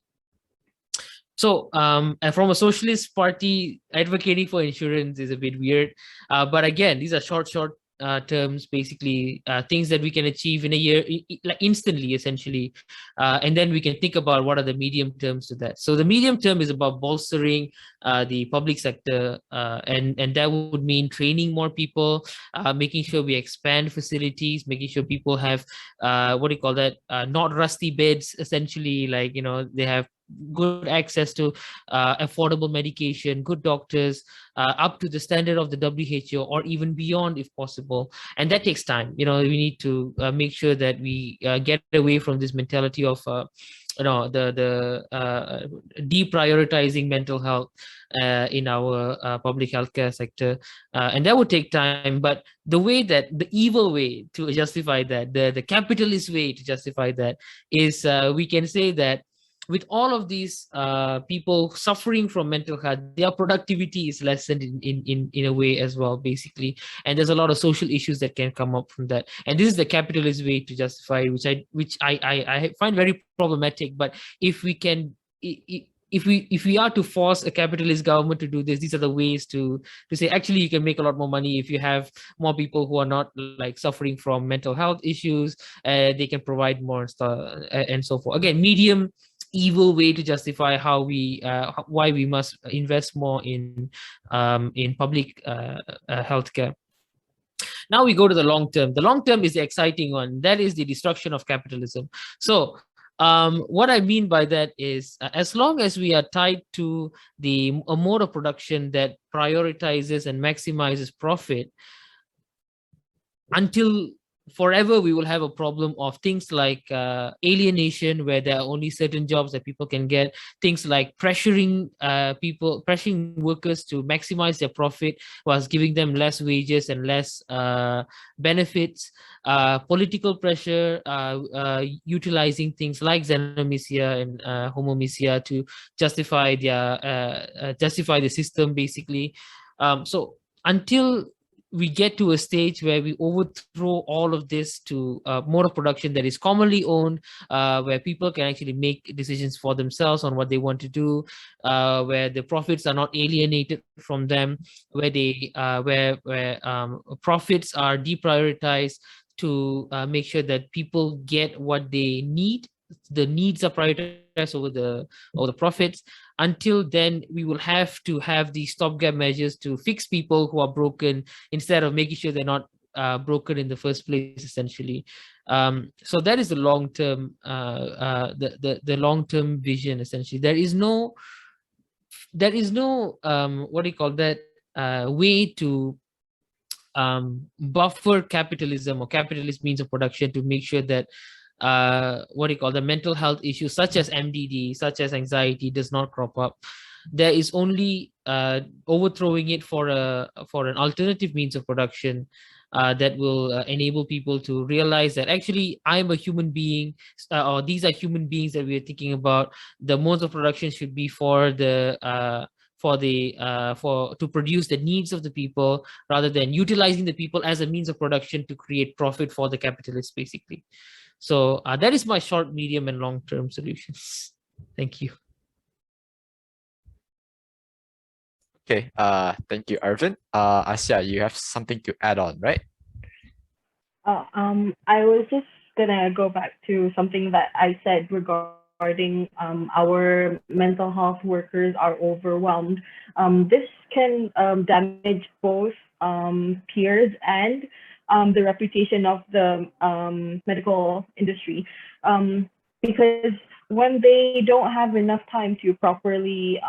So, and from a socialist party, advocating for insurance is a bit weird. But again, these are short terms, basically, things that we can achieve in a year, like instantly, essentially. And then we can think about what are the medium terms to that. So the medium term is about bolstering the public sector, and that would mean training more people, making sure we expand facilities, making sure people have, not rusty beds, essentially, like, they have good access to affordable medication, good doctors, up to the standard of the WHO or even beyond if possible. And that takes time. We need to make sure that we get away from this mentality of deprioritizing mental health in our public healthcare sector, and that would take time. But the evil way to justify that, the capitalist way to justify that is, we can say that with all of these people suffering from mental health, their productivity is lessened in a way as well, basically. And there's a lot of social issues that can come up from that. And this is the capitalist way to justify, which I find very problematic. But if we can, if we are to force a capitalist government to do this, these are the ways to say, actually, you can make a lot more money if you have more people who are not like suffering from mental health issues. They can provide more stuff and so forth. Again, medium evil way to justify how why we must invest more in public healthcare. Now we go to the long term. The long term is the exciting one. That is the destruction of capitalism. So what I mean by that is, as long as we are tied to a mode of production that prioritizes and maximizes profit, until forever we will have a problem of things like alienation, where there are only certain jobs that people can get, things like pressuring workers to maximize their profit whilst giving them less wages and less benefits, political pressure, utilizing things like xenomisia and homomisia to justify the system, basically. So until we get to a stage where we overthrow all of this to a mode of production that is commonly owned, where people can actually make decisions for themselves on what they want to do, where the profits are not alienated from them, where profits are deprioritized to make sure that people get what they need. The needs are prioritized over the profits. Until then, we will have to have these stopgap measures to fix people who are broken, instead of making sure they're not broken in the first place, essentially. So that is the long term, the long term vision. Essentially, there is no what do you call that, way to buffer capitalism or capitalist means of production to make sure that what do you call the mental health issues such as MDD, such as anxiety, does not crop up. There is only overthrowing it for an alternative means of production that will enable people to realize that actually I'm a human being, or these are human beings that we are thinking about. The modes of production should be to produce the needs of the people, rather than utilizing the people as a means of production to create profit for the capitalists, basically. So that is my short, medium, and long-term solutions. Thank you. Okay, thank you, Arvin. Asia, you have something to add on, right? I was just gonna go back to something that I said regarding our mental health workers are overwhelmed. This can damage both peers and the reputation of the medical industry, because when they don't have enough time to properly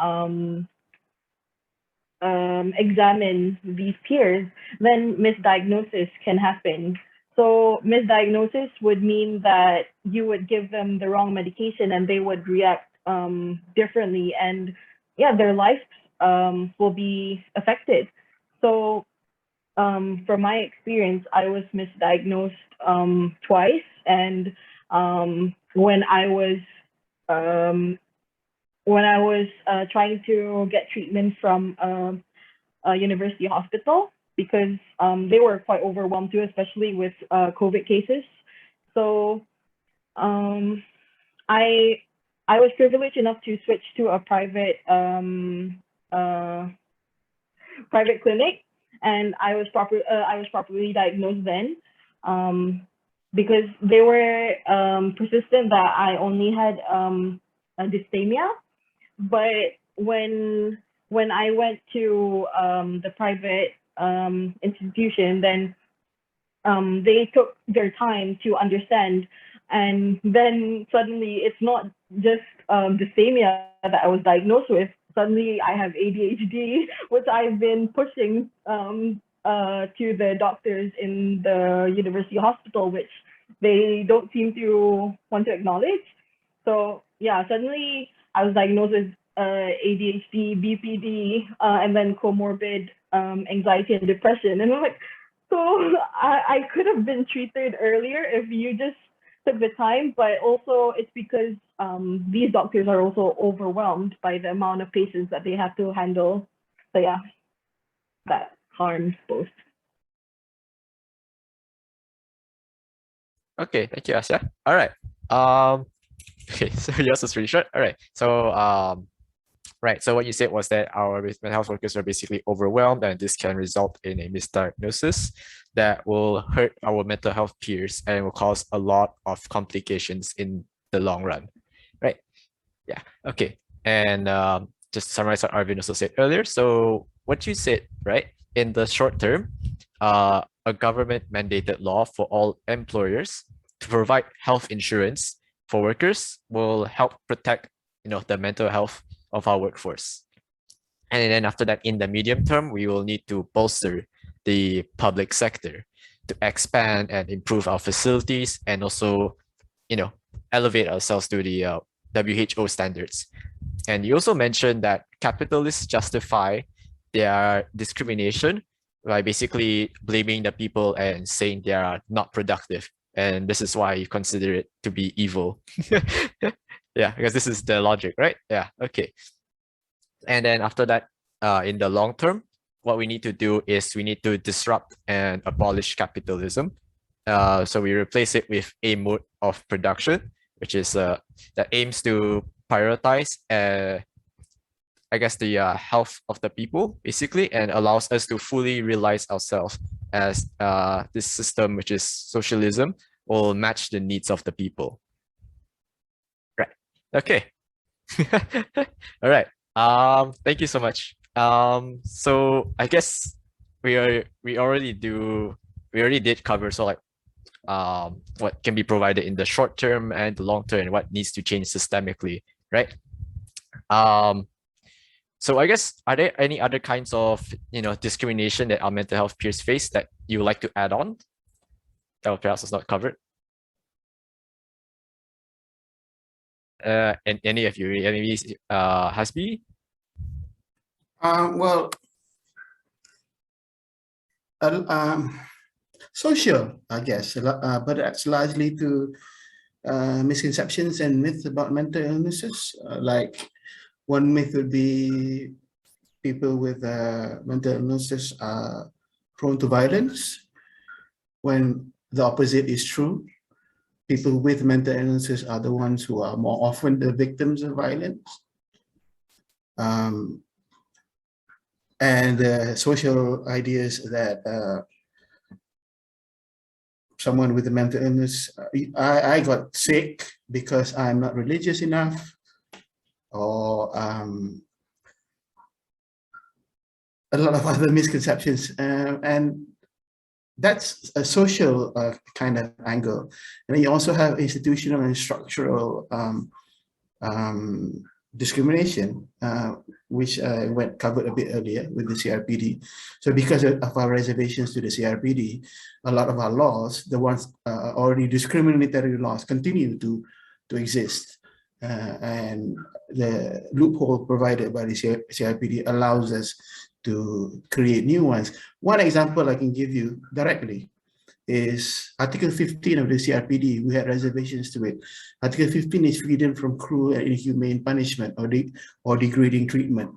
examine these peers, then misdiagnosis can happen. So misdiagnosis would mean that you would give them the wrong medication and they would react differently, and yeah, their lives will be affected. So from my experience, I was misdiagnosed twice, and when I was trying to get treatment from a university hospital, because they were quite overwhelmed too, especially with COVID cases. So I was privileged enough to switch to a private clinic, and I was properly diagnosed then, because they were persistent that I only had a dysthymia. But when I went to the private institution, then they took their time to understand, and then suddenly it's not just dysthymia that I was diagnosed with. Suddenly I have ADHD, which I've been pushing to the doctors in the university hospital, which they don't seem to want to acknowledge. So yeah, suddenly I was diagnosed with ADHD, BPD, and then comorbid anxiety and depression. And I'm like, so I could have been treated earlier if you just took the time, but also it's because these doctors are also overwhelmed by the amount of patients that they have to handle. So yeah, that harms both. Okay, thank you, Asia. All right. Okay, so yours was pretty short. All right. So right. So what you said was that our mental health workers are basically overwhelmed, and this can result in a misdiagnosis that will hurt our mental health peers and will cause a lot of complications in the long run. Right. Yeah, okay. And just to summarize what Arvin also said earlier, so what you said, right? In the short term, a government mandated law for all employers to provide health insurance for workers will help protect, the mental health of our workforce. And then after that, in the medium term, we will need to bolster the public sector to expand and improve our facilities and also, elevate ourselves to the WHO standards. And you also mentioned that capitalists justify their discrimination by basically blaming the people and saying they are not productive. And this is why you consider it to be evil. Yeah, because this is the logic, right? Yeah, okay. And then after that, in the long term, what we need to do is we need to disrupt and abolish capitalism. So we replace it with a mode of production, which is that aims to prioritize, I guess, the health of the people, basically, and allows us to fully realize ourselves as this system, which is socialism, will match the needs of the people. Right. Okay. All right. Thank you so much. So I guess we already did cover, so like what can be provided in the short term and the long term and what needs to change systemically, right? So I guess, are there any other kinds of discrimination that our mental health peers face that you would like to add on that perhaps was not covered? And any of you, maybe Hasbi? Well, social, I guess, but that's largely to misconceptions and myths about mental illnesses. Like one myth would be people with mental illnesses are prone to violence, when the opposite is true. People with mental illnesses are the ones who are more often the victims of violence. And social ideas that someone with a mental illness, I got sick because I'm not religious enough, or a lot of other misconceptions, and that's a social kind of angle. And you also have institutional and structural discrimination, which I covered a bit earlier with the CRPD. So because of our reservations to the CRPD, a lot of our laws, the ones already discriminatory laws, continue to exist. And the loophole provided by the CRPD allows us to create new ones. One example I can give you directly is Article 15 of the CRPD. We had reservations to it. Article 15 is freedom from cruel and inhumane punishment or degrading treatment.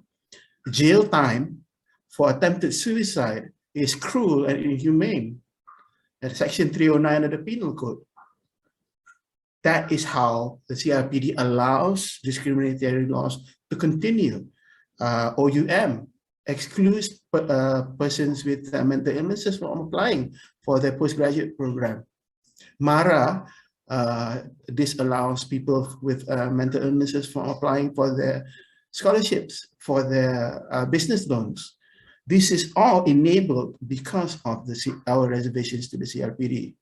Jail time for attempted suicide is cruel and inhumane. That's Section 309 of the Penal Code. That is how the CRPD allows discriminatory laws to continue. OUM excludes persons with mental illnesses from applying for their postgraduate program. MARA disallows people with mental illnesses from applying for their scholarships, for their business loans. This is all enabled because of our reservations to the CRPD.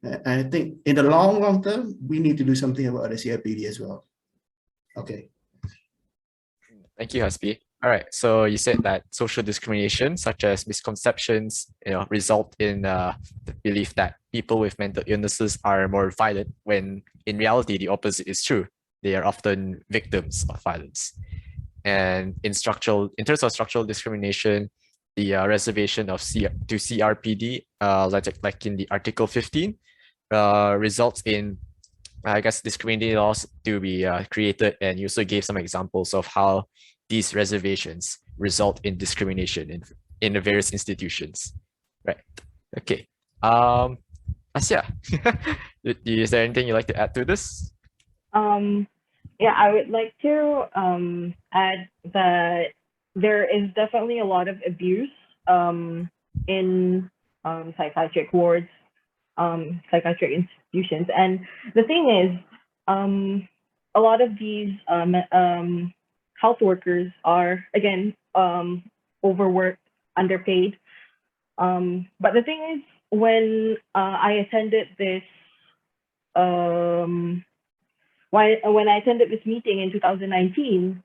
And I think in the long term, we need to do something about the CRPD as well. Okay. Thank you, Hasbi. All right, so you said that social discrimination, such as misconceptions, result in the belief that people with mental illnesses are more violent, when in reality, the opposite is true. They are often victims of violence. And in terms of structural discrimination, the reservation to CRPD, like in the Article 15, results in, I guess, discriminating laws to be created. And you also gave some examples of how these reservations result in discrimination in the various institutions. Right. Okay. Asya, is there anything you'd like to add to this? Yeah, I would like to add that there is definitely a lot of abuse in psychiatric wards, psychiatric institutions. And the thing is, a lot of these health workers are, again, overworked, underpaid. But the thing is, when I attended this, when I attended this meeting in 2019,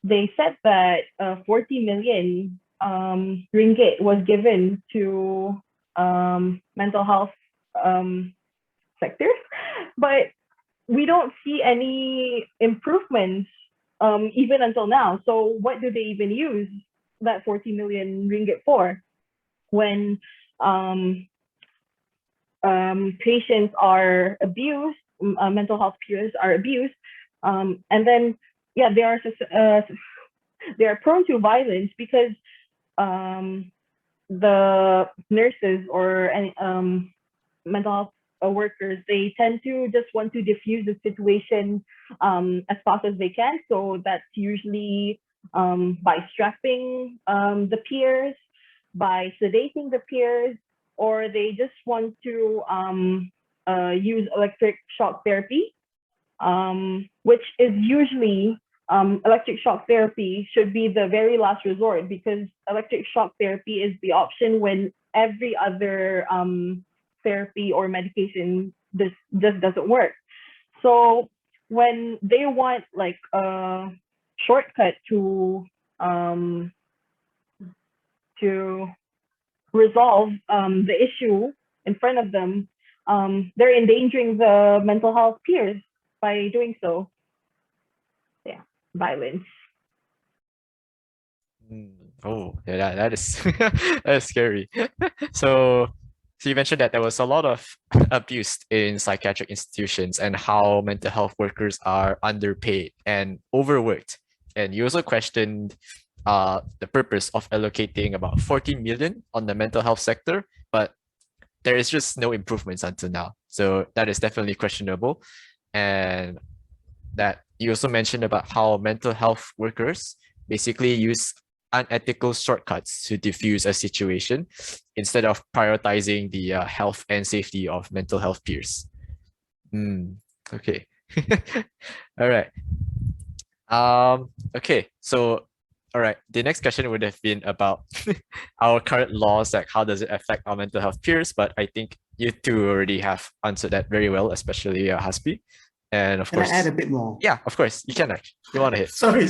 they said that 40 million ringgit was given to mental health sectors, but we don't see any improvements even until now. So what do they even use that 40 million ringgit for when patients are abused, mental health peers are abused, and then they are prone to violence because the nurses or any mental health workers, they tend to just want to diffuse the situation as fast as they can. So that's usually by strapping the peers, by sedating the peers, or they just want to use electric shock therapy, which is usually electric shock therapy should be the very last resort, because electric shock therapy is the option when every other therapy or medication just doesn't work. So when they want like a shortcut to resolve the issue in front of them, they're endangering the mental health peers by doing so. Yeah, violence. Oh, yeah, that is that is scary. So you mentioned that there was a lot of abuse in psychiatric institutions and how mental health workers are underpaid and overworked. And you also questioned the purpose of allocating about 40 million on the mental health sector, but there is just no improvements until now. So that is definitely questionable. And that you also mentioned about how mental health workers basically use unethical shortcuts to diffuse a situation instead of prioritizing the health and safety of mental health peers. Okay. All right. Okay, so all right, the next question would have been about our current laws, like how does it affect our mental health peers? But I think you two already have answered that very well, especially Hasbi. And of course, Can I add a bit more? Yeah, of course, you can actually. You want to hit. Sorry.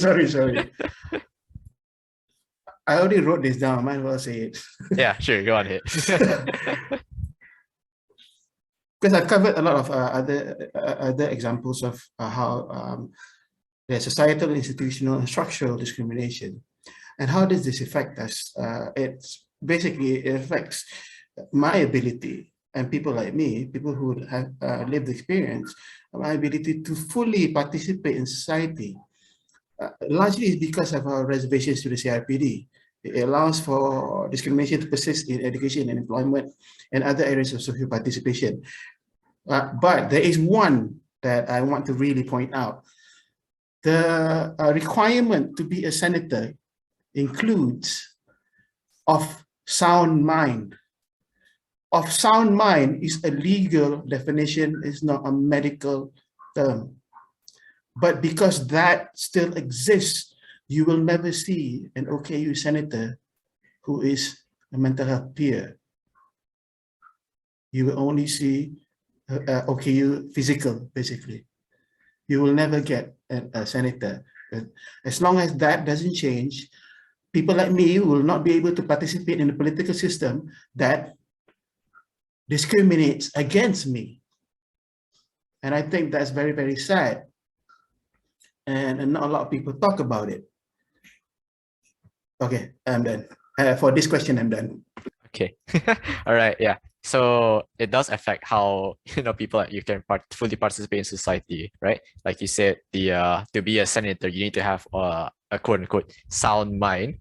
I already wrote this down. I might as well say it. Yeah, sure, go on hit. Because I've covered a lot of other examples of how there's societal, institutional, and structural discrimination. And how does this affect us? It affects my ability, and people like me, people who have lived experience, my ability to fully participate in society. Largely is because of our reservations to the CRPD. It allows for discrimination to persist in education and employment and other areas of social participation. But there is one that I want to really point out. The requirement to be a senator includes of sound mind. Of sound mind is a legal definition, it's not a medical term. But because that still exists, you will never see an OKU senator who is a mental health peer. You will only see OKU physical, basically. You will never get a senator. As long as that doesn't change, people like me will not be able to participate in the political system that discriminates against me. And I think that's very, very sad. And not a lot of people talk about it. Okay, I'm done. For this question, I'm done. Okay. All right. Yeah. So it does affect how people like you can fully participate in society, right? Like you said, the to be a senator, you need to have a quote unquote sound mind.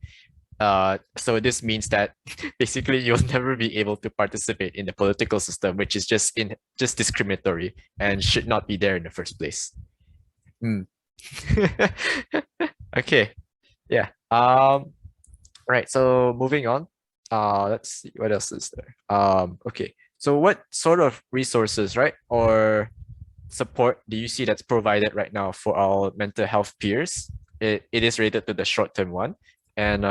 So this means that basically you'll never be able to participate in the political system, which is just discriminatory and should not be there in the first place. Okay. Yeah. Right. So moving on. Let's see what else is there. Okay. So what sort of resources, right, or support do you see that's provided right now for our mental health peers? It is related to the short-term one. And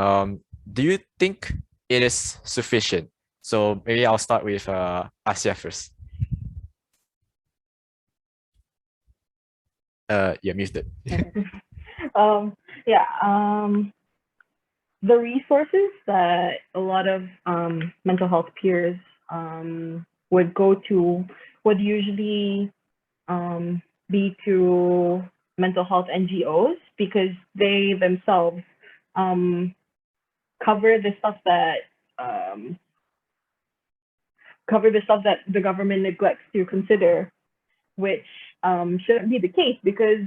do you think it is sufficient? So maybe I'll start with Asia first. You're muted. Yeah. The resources that a lot of mental health peers would go to would usually be to mental health NGOs, because they themselves cover the stuff that the government neglects to consider, which shouldn't be the case, because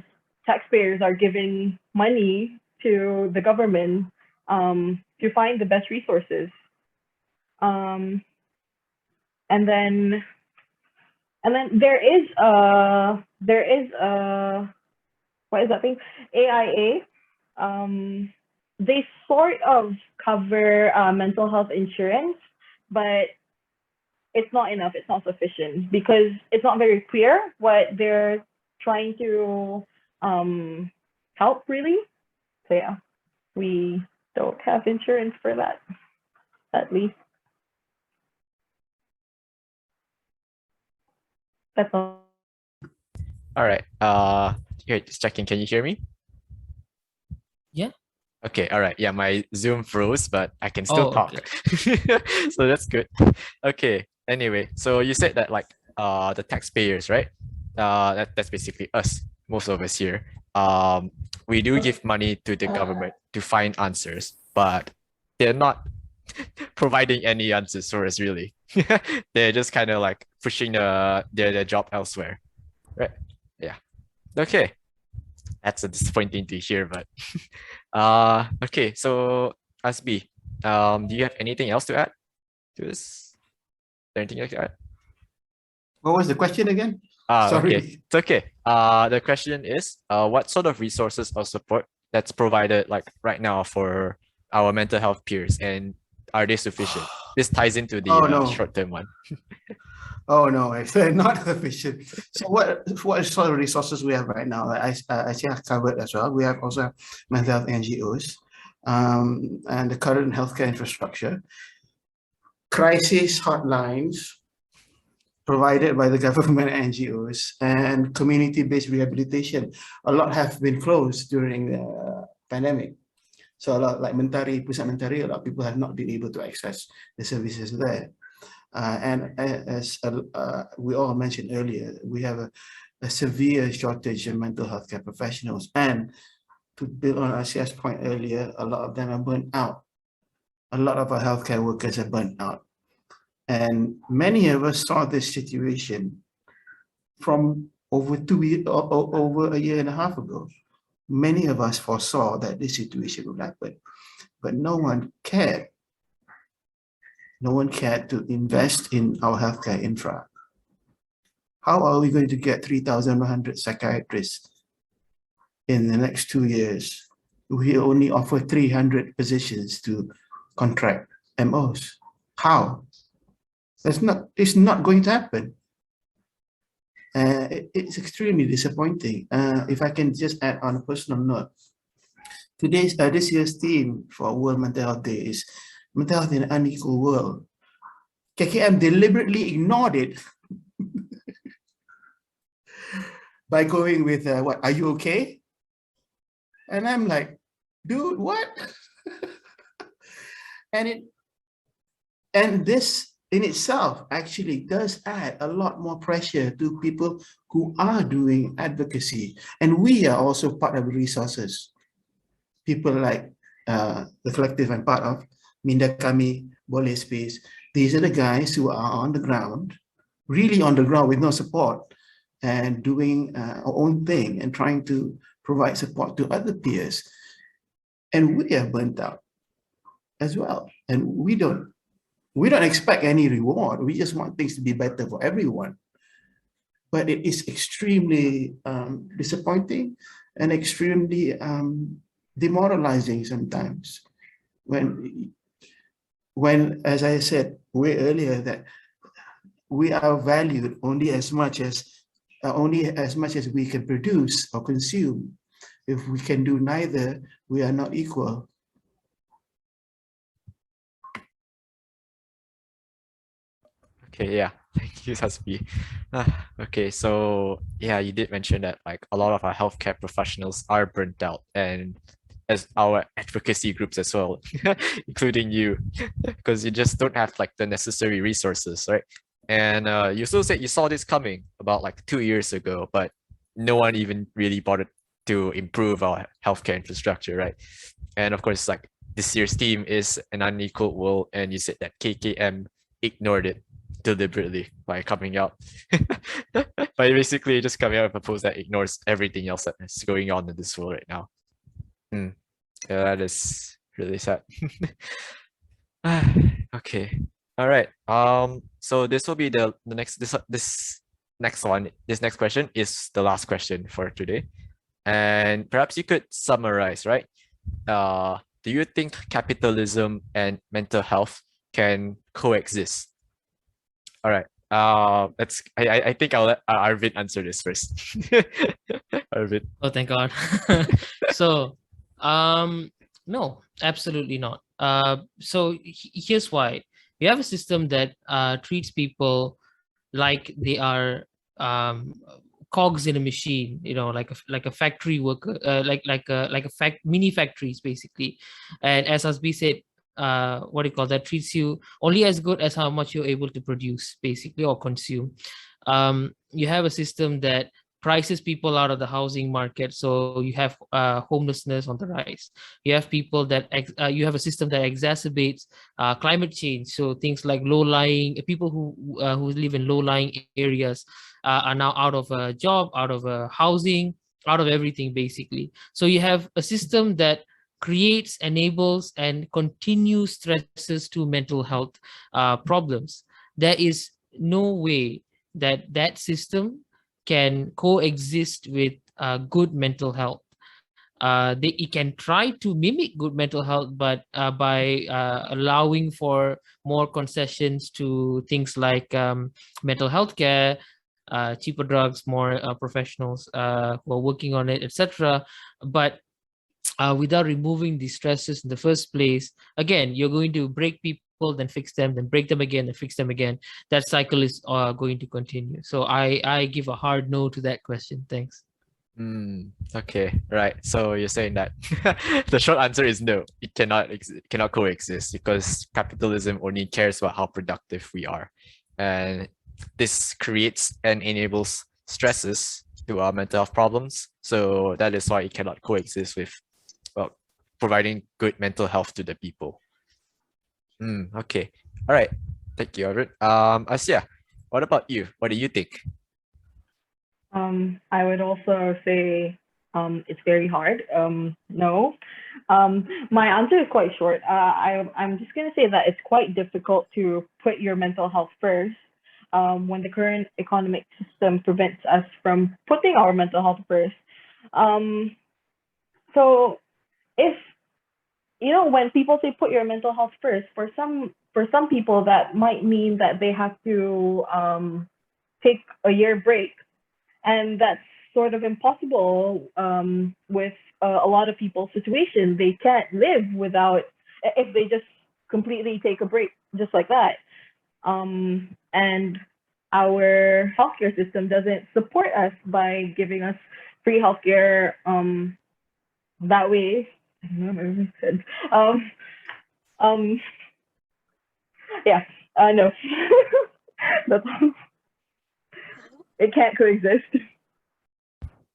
taxpayers are giving money to the government to find the best resources. And then there is what is that thing? AIA. They sort of cover mental health insurance, but it's not enough. It's not sufficient, because it's not very clear what they're trying to help, really. So yeah, we don't have insurance for that, at least. That's all. All right. Here, just checking. Can you hear me? Yeah. Okay. All right. Yeah, my Zoom froze, but I can still talk. Okay. So that's good. Okay. Anyway, so you said that like the taxpayers, right? That's basically us, most of us here. We do give money to the government to find answers, but they're not providing any answers for us, really. They're just kind of like pushing their job elsewhere, right? Yeah. Okay. That's a disappointing to hear, but okay. So Asbi, do you have anything else to add to this? Is there anything else to add? What was the question again? Okay. Sorry. It's okay. The question is, what sort of resources or support that's provided like right now for our mental health peers, and are they sufficient? This ties into the Oh, no. short-term one. Oh no, it's not sufficient. So what sort of resources we have right now? I see I've covered as well. We have also mental health NGOs, and the current healthcare infrastructure, crisis hotlines provided by the government NGOs, and community-based rehabilitation. A lot have been closed during the pandemic. So a lot like Mentari, Pusat Mentari, a lot of people have not been able to access the services there. And as we all mentioned earlier, we have a severe shortage of mental health care professionals. And to build on Asia's point earlier, a lot of them are burnt out. A lot of our healthcare workers are burnt out. And many of us saw this situation from over a year and a half ago. Many of us foresaw that this situation would happen, but no one cared. No one cared to invest in our healthcare infra. How are we going to get 3,100 psychiatrists in the next 2 years? We only offer 300 positions to contract MOs. How? It's not going to happen. It's extremely disappointing. If I can just add on a personal note, this year's theme for World Mental Health Day is mental health in an unequal world. KKM deliberately ignored it by going with what, are you okay? And I'm like, dude, what? and this in itself actually does add a lot more pressure to people who are doing advocacy. And we are also part of the resources. People like the collective I'm part of, Minda Kami, Boleh Space, these are the guys who are on the ground, really on the ground with no support, and doing our own thing and trying to provide support to other peers. And we are burnt out as well. And we don't expect any reward. We just want things to be better for everyone. But it is extremely disappointing and extremely demoralizing sometimes when, as I said way earlier, that we are valued only as much as only as much as we can produce or consume. If we can do neither, we are not equal. Okay, yeah. Thank you, Hasbi. Okay, so yeah, you did mention that like a lot of our healthcare professionals are burnt out, and as our advocacy groups as well, including you, because you just don't have like the necessary resources, right? And you also said you saw this coming about like 2 years ago, but no one even really bothered to improve our healthcare infrastructure, right? And of course, like this year's theme is an unequal world, and you said that KKM ignored it deliberately by coming out. By basically just coming out with a post that ignores everything else that is going on in this world right now. Yeah, that is really sad. Okay. All right. So this will be the next this next one. This next question is the last question for today. And perhaps you could summarize, right? Do you think capitalism and mental health can coexist? All right. I think I'll let Arvid answer this first. Arvid. Oh, thank God. So, no, absolutely not. So here's why. We have a system that treats people like they are cogs in a machine, like a factory worker, mini factories basically. And as Asbi said, what do you call that, treats you only as good as how much you're able to produce basically or consume. You have a system that prices people out of the housing market, so you have homelessness on the rise. You have people that you have a system that exacerbates climate change, so things like low-lying people who live in low-lying areas are now out of a job, out of a housing, out of everything basically. So you have a system that creates, enables, and continues stresses to mental health problems. There is no way that that system can coexist with good mental health. It can try to mimic good mental health, but by allowing for more concessions to things like mental health care, cheaper drugs, more professionals who are working on it, etc. But without removing the stresses in the first place, again, you're going to break people, then fix them, then break them again, then fix them again. That cycle is going to continue. So I give a hard no to that question. Thanks. Okay, right. So you're saying that the short answer is no. It cannot coexist because capitalism only cares about how productive we are, and this creates and enables stresses to our mental health problems. So that is why it cannot coexist with, well, providing good mental health to the people. Okay. All right. Thank you, Arvid. Asia, what about you? What do you think? I would also say it's very hard. No. My answer is quite short. I'm just going to say that it's quite difficult to put your mental health first when the current economic system prevents us from putting our mental health first. So if, when people say put your mental health first, for some people that might mean that they have to take a year break. And that's sort of impossible with a lot of people's situation. They can't live without, if they just completely take a break just like that. And our healthcare system doesn't support us by giving us free healthcare that way. I don't know if that makes sense. Yeah, no. That's it can't coexist.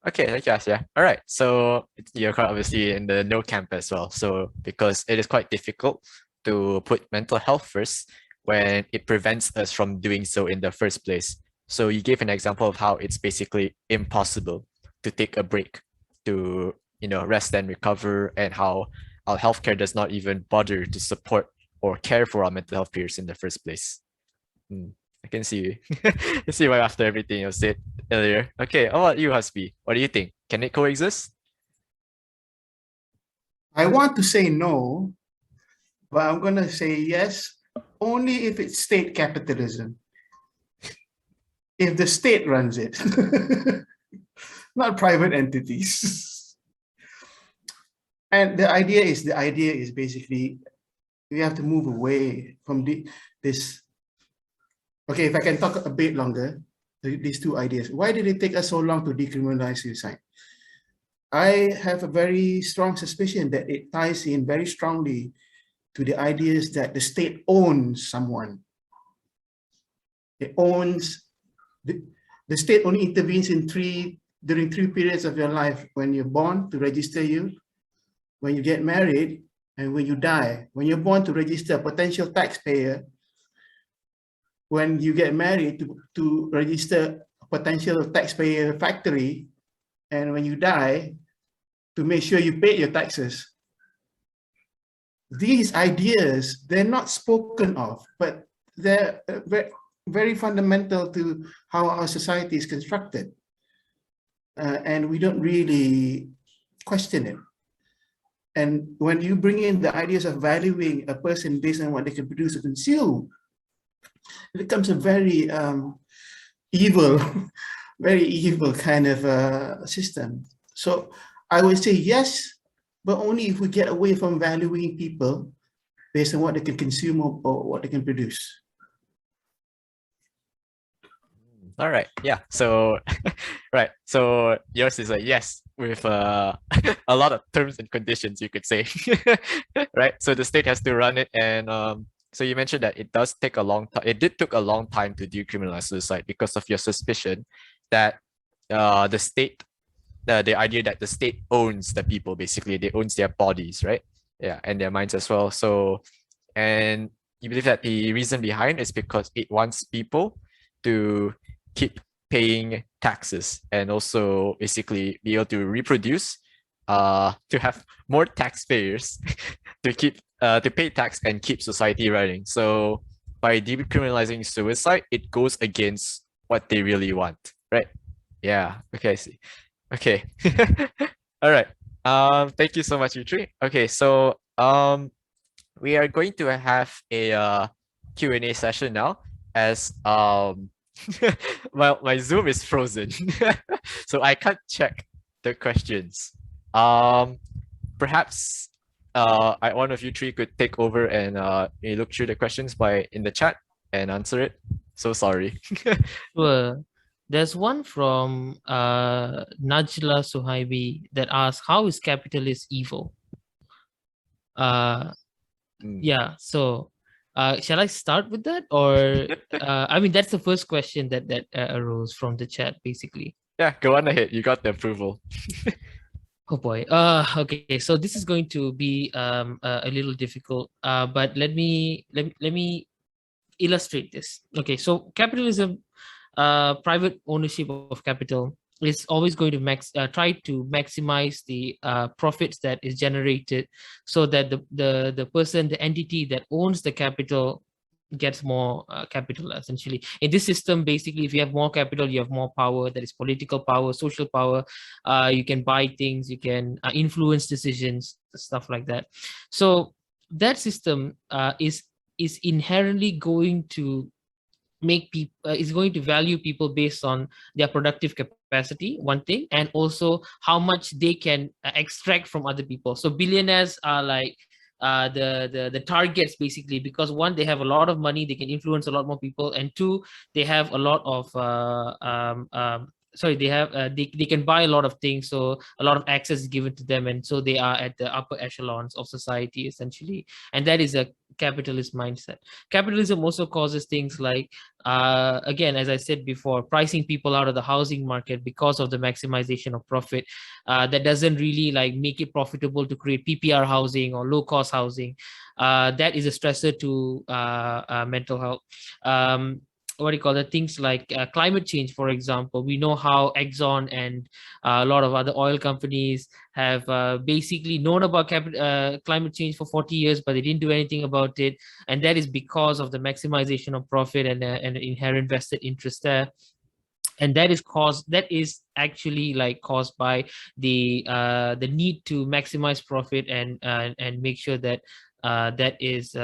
Okay, thank you, Asia. All right, so you're quite obviously in the no camp as well. So because it is quite difficult to put mental health first when it prevents us from doing so in the first place. So you gave an example of how it's basically impossible to take a break to, rest and recover, and how our healthcare does not even bother to support or care for our mental health peers in the first place. I can see you. I see why after everything you said earlier. Okay, how about you, Hasbi? What do you think? Can it coexist? I want to say no, but I'm going to say yes, only if it's state capitalism. if the state runs it, not private entities. And the idea is basically we have to move away from this. Okay, if I can talk a bit longer, these two ideas. Why did it take us so long to decriminalize suicide? I have a very strong suspicion that it ties in very strongly to the ideas that the state owns someone. It owns, the state only intervenes during three periods of your life: when you're born, to register you, when you get married, and when you die. When you're born, to register a potential taxpayer; when you get married, to register a potential taxpayer factory; and when you die, to make sure you pay your taxes. These ideas, they're not spoken of, but they're very fundamental to how our society is constructed. And we don't really question it. And when you bring in the ideas of valuing a person based on what they can produce or consume, it becomes a very evil, very evil kind of system. So I would say yes, but only if we get away from valuing people based on what they can consume or what they can produce. All right. Yeah. So, right. So yours is a yes with a lot of terms and conditions, you could say, right? So the state has to run it, and so you mentioned that it does take a long time. It did took a long time to decriminalize suicide because of your suspicion that the state, the idea that the state owns the people, basically, they owns their bodies, right? Yeah, and their minds as well. So, and you believe that the reason behind is because it wants people to keep paying taxes and also basically be able to reproduce, to have more taxpayers to keep to pay tax and keep society running. So by decriminalizing suicide, it goes against what they really want, right? Yeah. Okay, I see. Okay. All right. Thank you so much, Yutri. Okay, so we are going to have a Q&A session now, as well, my Zoom is frozen, so I can't check the questions. Perhaps one of you three could take over and you look through the questions in the chat and answer it. So sorry. Sure. There's one from Najla Suhaibi that asks, how is capitalist evil? Yeah, so shall I start with that, or I mean, that's the first question that arose from the chat, basically. Yeah, go on ahead. You got the approval. Oh boy. Okay. So this is going to be a little difficult. But let me illustrate this. Okay. So capitalism, private ownership of capital, is always going to try to maximize the profits that is generated, so that the person, the entity that owns the capital gets more capital. Essentially, in this system, basically, if you have more capital, you have more power. That is political power, social power. You can buy things, you can influence decisions, stuff like that. So that system is inherently going to make people is going to value people based on their productive capacity, one thing, and also how much they can extract from other people. So billionaires are like the targets, basically, because one, they have a lot of money, they can influence a lot more people, and two, they have a lot of sorry, they can buy a lot of things, so a lot of access is given to them, and so they are at the upper echelons of society, essentially. And that is a capitalist mindset. Capitalism also causes things like, again, as I said before, pricing people out of the housing market because of the maximization of profit. That doesn't really like make it profitable to create PPR housing or low cost housing. That is a stressor to mental health. What do you call it? Things like climate change, for example. We know how Exxon and a lot of other oil companies have basically known about climate change for 40 years, but they didn't do anything about it. And that is because of the maximization of profit and an inherent vested interest there. And that is actually like caused by the need to maximize profit and make sure that that is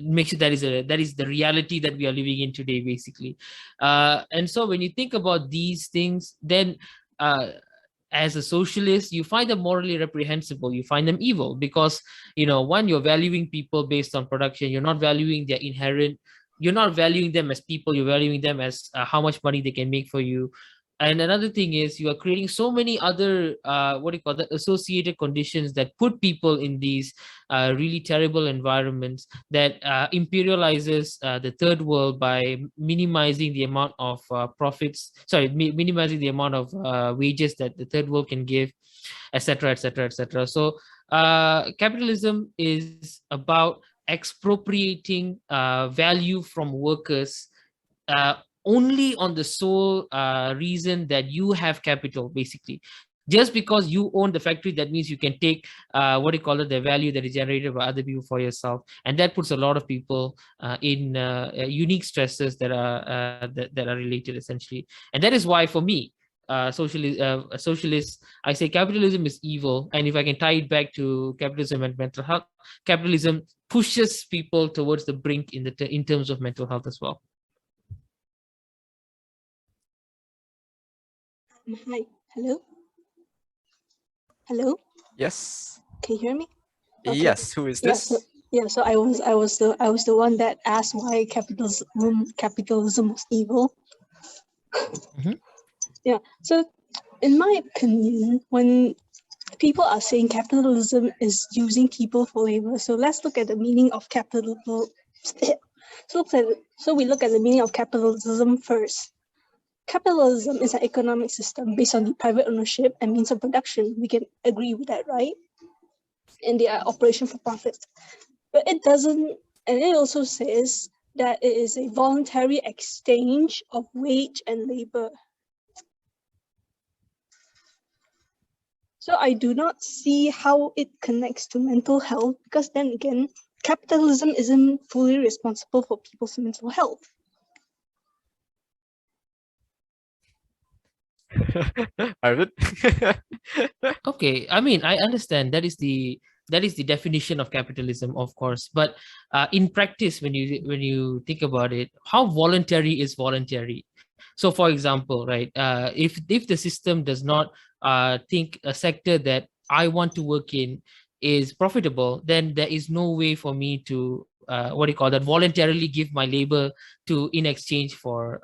makes it that is the reality that we are living in today, basically. And so when you think about these things, then as a socialist, you find them morally reprehensible, you find them evil, because, you know, one, you're valuing people based on production, you're not valuing their inherent, you're not valuing them as people, you're valuing them as how much money they can make for you. And another thing is, you are creating so many other what do you call that, associated conditions that put people in these really terrible environments, that imperializes the third world by minimizing the amount of profits, sorry, minimizing the amount of wages that the third world can give, etc., etc., etc. So capitalism is about expropriating value from workers uh, only on the sole reason that you have capital, basically. Just because you own the factory, that means you can take what do you call it, the value that is generated by other people for yourself, and that puts a lot of people in unique stresses that are related, essentially. And that is why, for me, socialist, I say capitalism is evil. And if I can tie it back to capitalism and mental health, capitalism pushes people towards the brink in terms of mental health as well. Hi, hello. Hello. Yes. Can you hear me? Okay. Yes. Who is this? So I was the one that asked why capitalism was evil. Mhm. Yeah. So, in my opinion, when people are saying capitalism is using people for labor, so let's look at the meaning of capitalism. So we look at the meaning of capitalism first. Capitalism is an economic system based on the private ownership and means of production. We can agree with that, right? And they are operation for profit. But it doesn't, and it also says that it is a voluntary exchange of wage and labor. So I do not see how it connects to mental health, because then again, capitalism isn't fully responsible for people's mental health. Arvid? Okay, I mean, I understand that is the definition of capitalism, of course. But in practice, when you think about it, how voluntary is voluntary? So, for example, right, if the system does not think a sector that I want to work in is profitable, then there is no way for me to what do you call that, voluntarily give my labor to in exchange for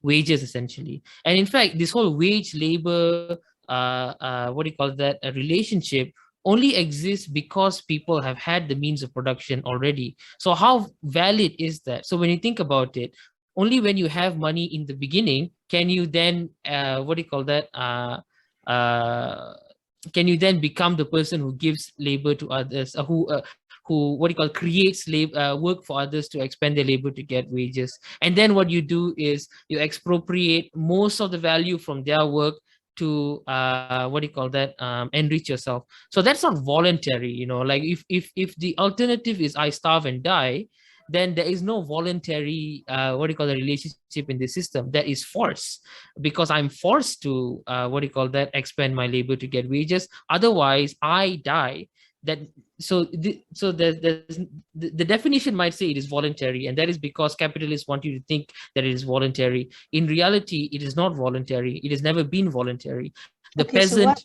wages, essentially. And in fact, this whole wage labor what do you call that, a relationship only exists because people have had the means of production already. So how valid is that? So when you think about it, only when you have money in the beginning can you then what do you call that, can you then become the person who gives labor to others, who what do you call, creates labor, work for others to expend their labor to get wages. And then what you do is you expropriate most of the value from their work to what do you call that, enrich yourself. So that's not voluntary, you know. Like if the alternative is I starve and die, then there is no voluntary what do you call the relationship in the system. That is force, because I'm forced to what do you call that, expend my labor to get wages, otherwise I die. That the definition might say it is voluntary, and that is because capitalists want you to think that it is voluntary. In reality, it is not voluntary. It has never been voluntary. The peasant.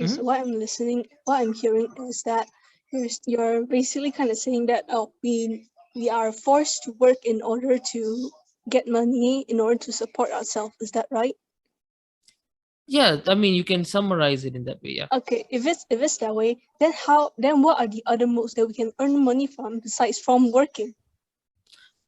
So what I'm hearing is that you're basically kind of saying that we are forced to work in order to get money, in order to support ourselves. Is that right? Yeah, I mean, you can summarize it in that way. Yeah. Okay, if it's that way, then what are the other modes that we can earn money from besides from working?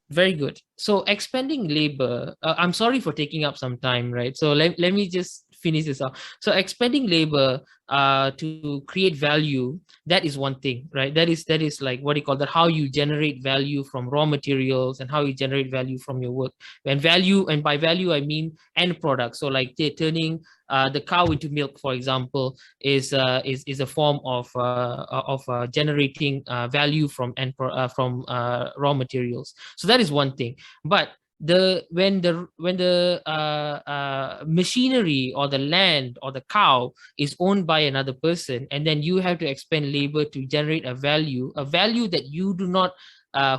Very good. So expending labor, I'm sorry for taking up some time, right? So let me just finish this up. So expending labor to create value, that is one thing, right? That is like what do you call that, how you generate value from raw materials and how you generate value from your work. And by value I mean end product. So like turning the cow into milk, for example, is a form of generating value from raw materials. So that is one thing. But when the machinery or the land or the cow is owned by another person, and then you have to expend labor to generate a value that you do not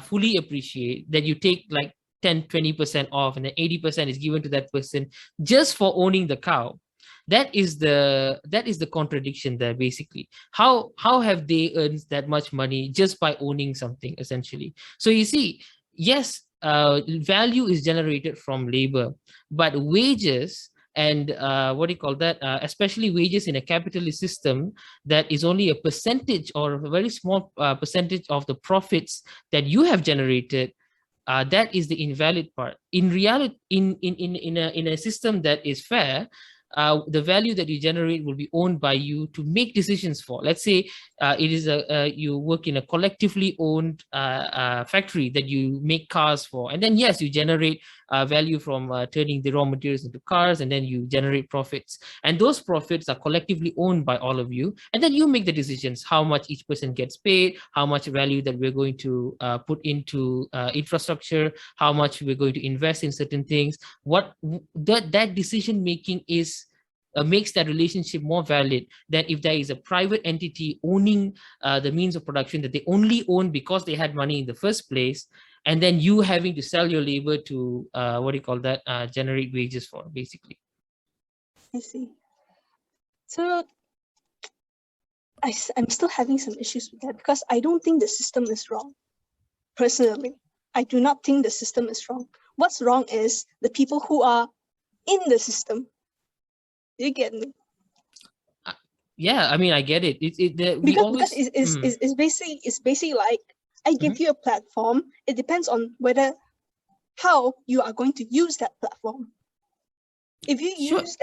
fully appreciate, that you take like 10-20% off, and then 80% is given to that person just for owning the cow. That is the contradiction there, basically. How have they earned that much money just by owning something, essentially? So you see, yes, value is generated from labor, but wages and what do you call that? Especially wages in a capitalist system that is only a percentage or a very small percentage of the profits that you have generated. That is the invalid part. In reality, in a system that is fair, the value that you generate will be owned by you to make decisions for. Let's say it is you work in a collectively owned factory that you make cars for, and then yes, you generate value from turning the raw materials into cars, and then you generate profits, and those profits are collectively owned by all of you, and then you make the decisions how much each person gets paid, how much value that we're going to put into infrastructure, how much we're going to invest in certain things. What that decision making is makes that relationship more valid than if there is a private entity owning the means of production that they only own because they had money in the first place, and then you having to sell your labor to what do you call that, generate wages for, basically. I see. So I'm still having some issues with that, because I don't think the system is wrong. Personally, I do not think the system is wrong. What's wrong is the people who are in the system. You get me? Yeah, I mean, I get it. Because it's basically like, I give you a platform. It depends on how you are going to use that platform. If you use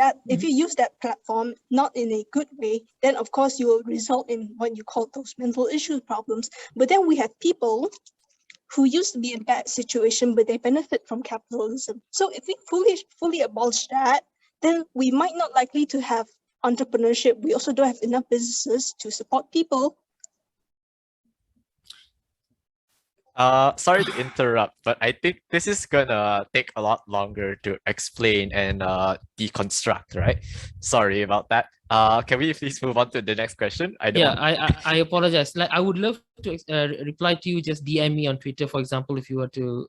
that platform not in a good way, then of course you will result in what you call those mental issue problems. But then we have people who used to be in a bad situation, but they benefit from capitalism. So if we fully abolish that, then we might not likely to have entrepreneurship. We also don't have enough businesses to support people. Sorry to interrupt, but I think this is gonna take a lot longer to explain and deconstruct, right? Sorry about that. Can we please move on to the next question? I apologize. Like, I would love to reply to you. Just DM me on Twitter, for example, if you were to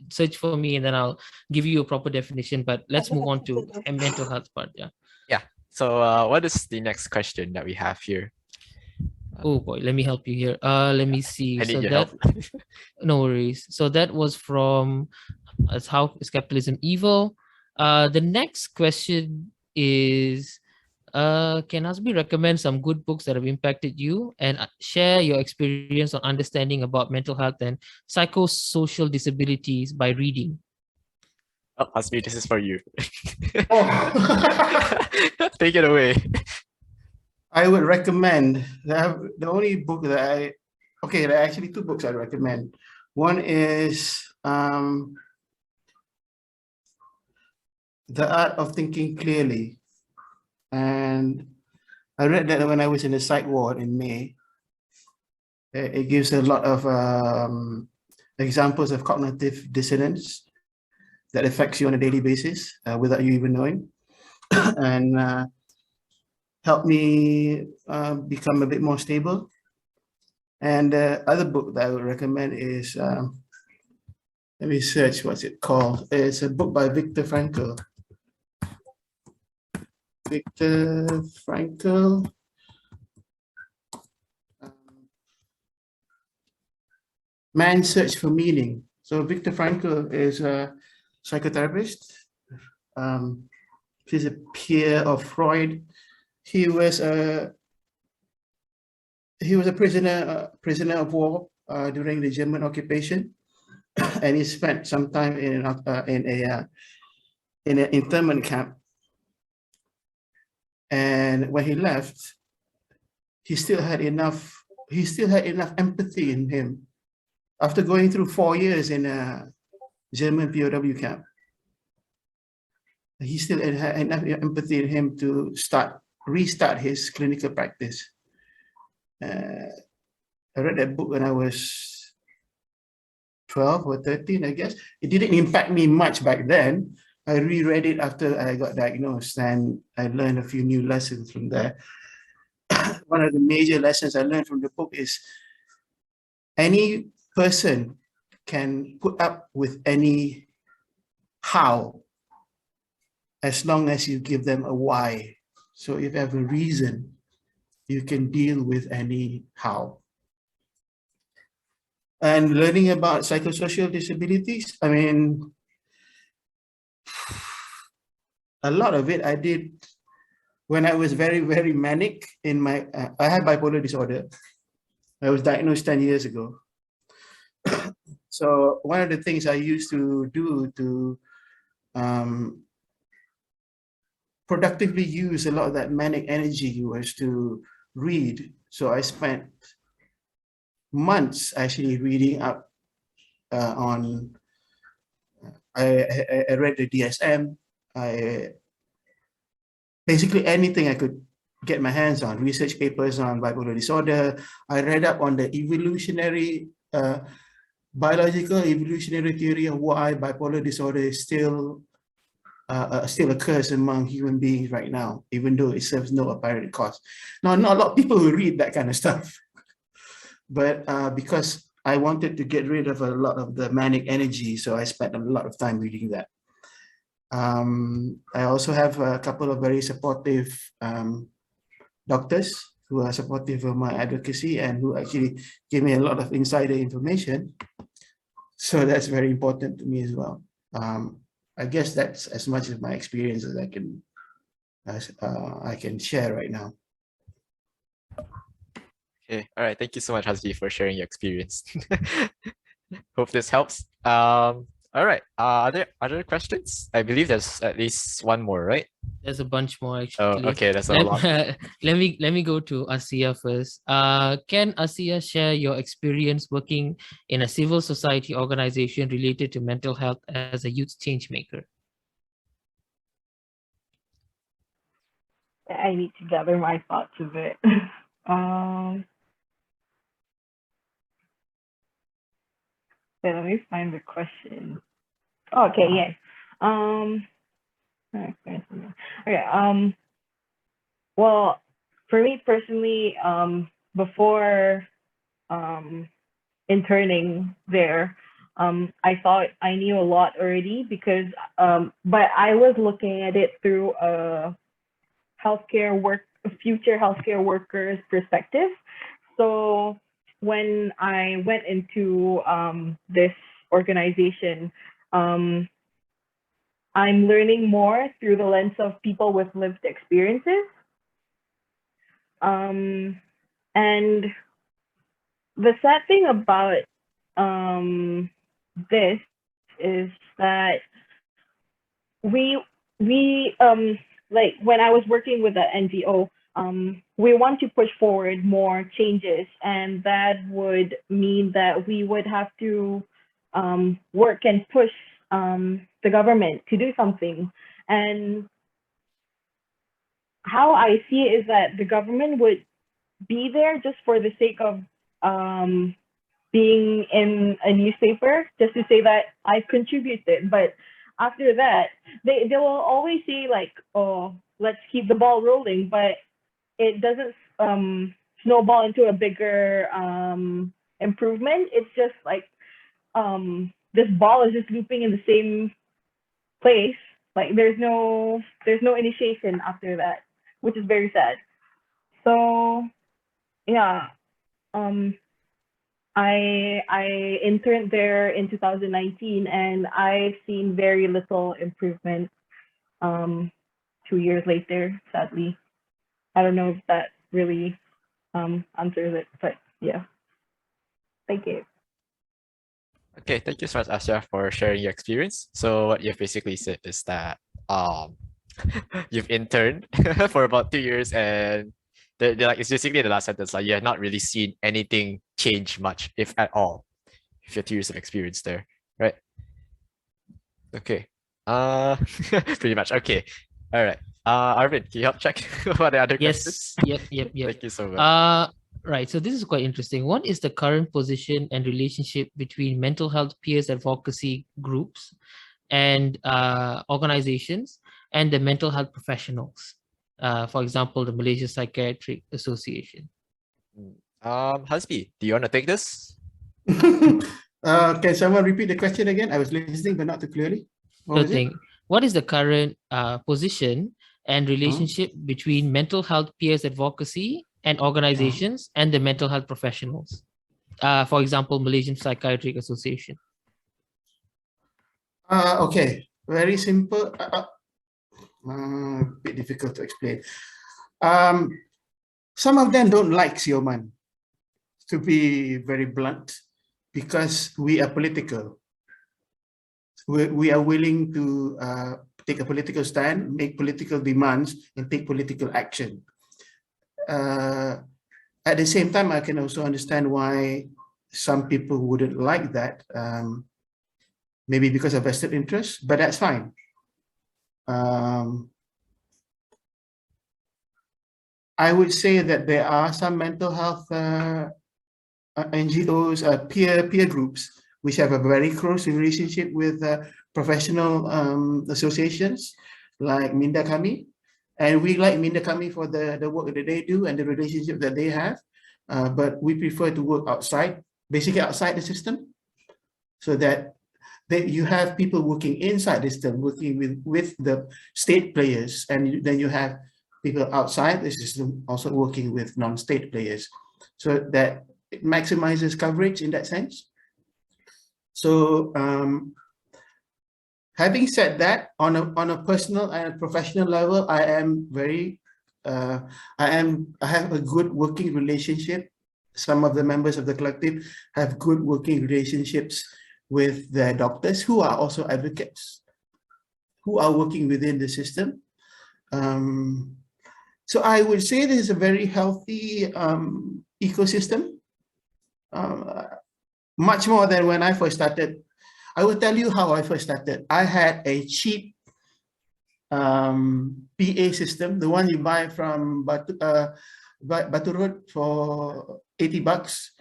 search for me, and then I'll give you a proper definition. But let's move on to a mental health part. Yeah. So what is the next question that we have here? Oh boy, let me help you here. Let me see. I need your help. No worries. So that was from how is capitalism evil? The next question is, can Hasbi recommend some good books that have impacted you, and share your experience on understanding about mental health and psychosocial disabilities by reading? Oh, Hasbi, this is for you. Oh. Take it away. I would recommend the only book that there are actually two books I recommend. One is The Art of Thinking Clearly. And I read that when I was in the psych ward in May. It gives a lot of examples of cognitive dissonance that affects you on a daily basis without you even knowing. And helped me become a bit more stable. And the other book that I would recommend is, let me search what's it called. It's a book by Viktor Frankl. Viktor Frankl. Man's Search for Meaning. So Viktor Frankl is a psychotherapist. He's a peer of Freud. He was a prisoner of war during the German occupation, and he spent some time in an internment camp. And when he left, he still had enough empathy in him. After going through 4 years in a German POW camp, he still had enough empathy in him to restart his clinical practice. I read that book when I was 12 or 13, I guess. It didn't impact me much back then. I reread it after I got diagnosed, and I learned a few new lessons from there. One of the major lessons I learned from the book is any person can put up with any how as long as you give them a why. So if you have a reason, you can deal with any how. And learning about psychosocial disabilities, I mean, a lot of it I did when I was very, very manic in my, I had bipolar disorder. I was diagnosed 10 years ago. So one of the things I used to do to productively use a lot of that manic energy was to read. So I spent months actually reading up on, I read the DSM, basically anything I could get my hands on, research papers on bipolar disorder. I read up on the evolutionary, biological evolutionary theory of why bipolar disorder is still occurs among human beings right now, even though it serves no apparent cause. Now, not a lot of people who read that kind of stuff, but because I wanted to get rid of a lot of the manic energy, so I spent a lot of time reading that. I also have a couple of very supportive doctors who are supportive of my advocacy and who actually give me a lot of insider information. So that's very important to me as well. I guess that's as much of my experience as I can share right now. Okay, all right. Thank you so much, Hasbi, for sharing your experience. Hope this helps. All right. Are there other questions? I believe there's at least one more, right? There's a bunch more Oh, actually. okay. That's a lot. Let me go to Asiya first. Can Asiya share your experience working in a civil society organization related to mental health as a youth change maker? I need to gather my thoughts a bit. Wait, let me find the question. Okay, yes. Okay. Well, for me personally, before interning there, I thought I knew a lot already because, but I was looking at it through a future healthcare workers perspective. So when I went into this organization, I'm learning more through the lens of people with lived experiences. And the sad thing about this is that we like when I was working with the NGO, we want to push forward more changes, and that would mean that we would have to work and push the government to do something. And how I see it is that the government would be there just for the sake of being in a newspaper, just to say that I contributed. But after that, they will always say like, oh, let's keep the ball rolling, but it doesn't snowball into a bigger improvement. It's just like this ball is just looping in the same place. Like there's no initiation after that, which is very sad. So yeah, I interned there in 2019, and I've seen very little improvement 2 years later, sadly. I don't know if that really answers it, but yeah. Thank you. Okay, thank you so much, Asya, for sharing your experience. So what you've basically said is that you've interned for about 2 years, and like it's basically the last sentence, like you have not really seen anything change much, if at all, with your 2 years of experience there, right? Okay. Pretty much. Okay. All right. Arvin, can you help check what the other questions? Yes. Yep. Thank you so much. Right. So this is quite interesting. What is the current position and relationship between mental health peers advocacy groups and organizations and the mental health professionals? For example, the Malaysia Psychiatric Association. Hasbi, do you want to take this? Can someone repeat the question again? I was listening, but not too clearly. What was it? What is the current position and relationship between mental health peers advocacy and organizations and the mental health professionals? For example, Malaysian Psychiatric Association. Okay, very simple. A bit difficult to explain. Some of them don't like Siuman, to be very blunt, because we are political. We are willing to take a political stand, make political demands, and take political action. At the same time, I can also understand why some people wouldn't like that, maybe because of vested interest, but that's fine. I would say that there are some mental health NGOs, peer groups, which have a very close relationship with professional associations like Minda Kami. And we like Minda Kami for the work that they do and the relationship that they have. But we prefer to work outside, basically outside the system, so that you have people working inside the system, working with the state players, and then you have people outside the system also working with non-state players, so that it maximizes coverage in that sense. So having said that, on a personal and professional level, I am very, I have a good working relationship. Some of the members of the collective have good working relationships with their doctors who are also advocates, who are working within the system. So I would say this is a very healthy ecosystem, much more than when I first started. I will tell you how I first started. I had a cheap PA system, the one you buy from Batu Road for 80 bucks,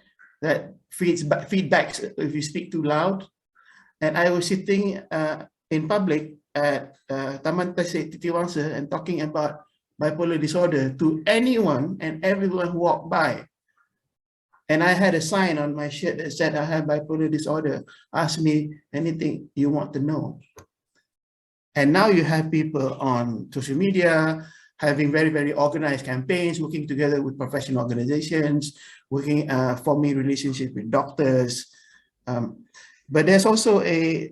that feedbacks if you speak too loud. And I was sitting in public at Taman Tasik Titiwangsa and talking about bipolar disorder to anyone and everyone who walked by. And I had a sign on my shirt that said, I have bipolar disorder. Ask me anything you want to know. And now you have people on social media having very, very organized campaigns, working together with professional organizations, forming relationships with doctors. But there's also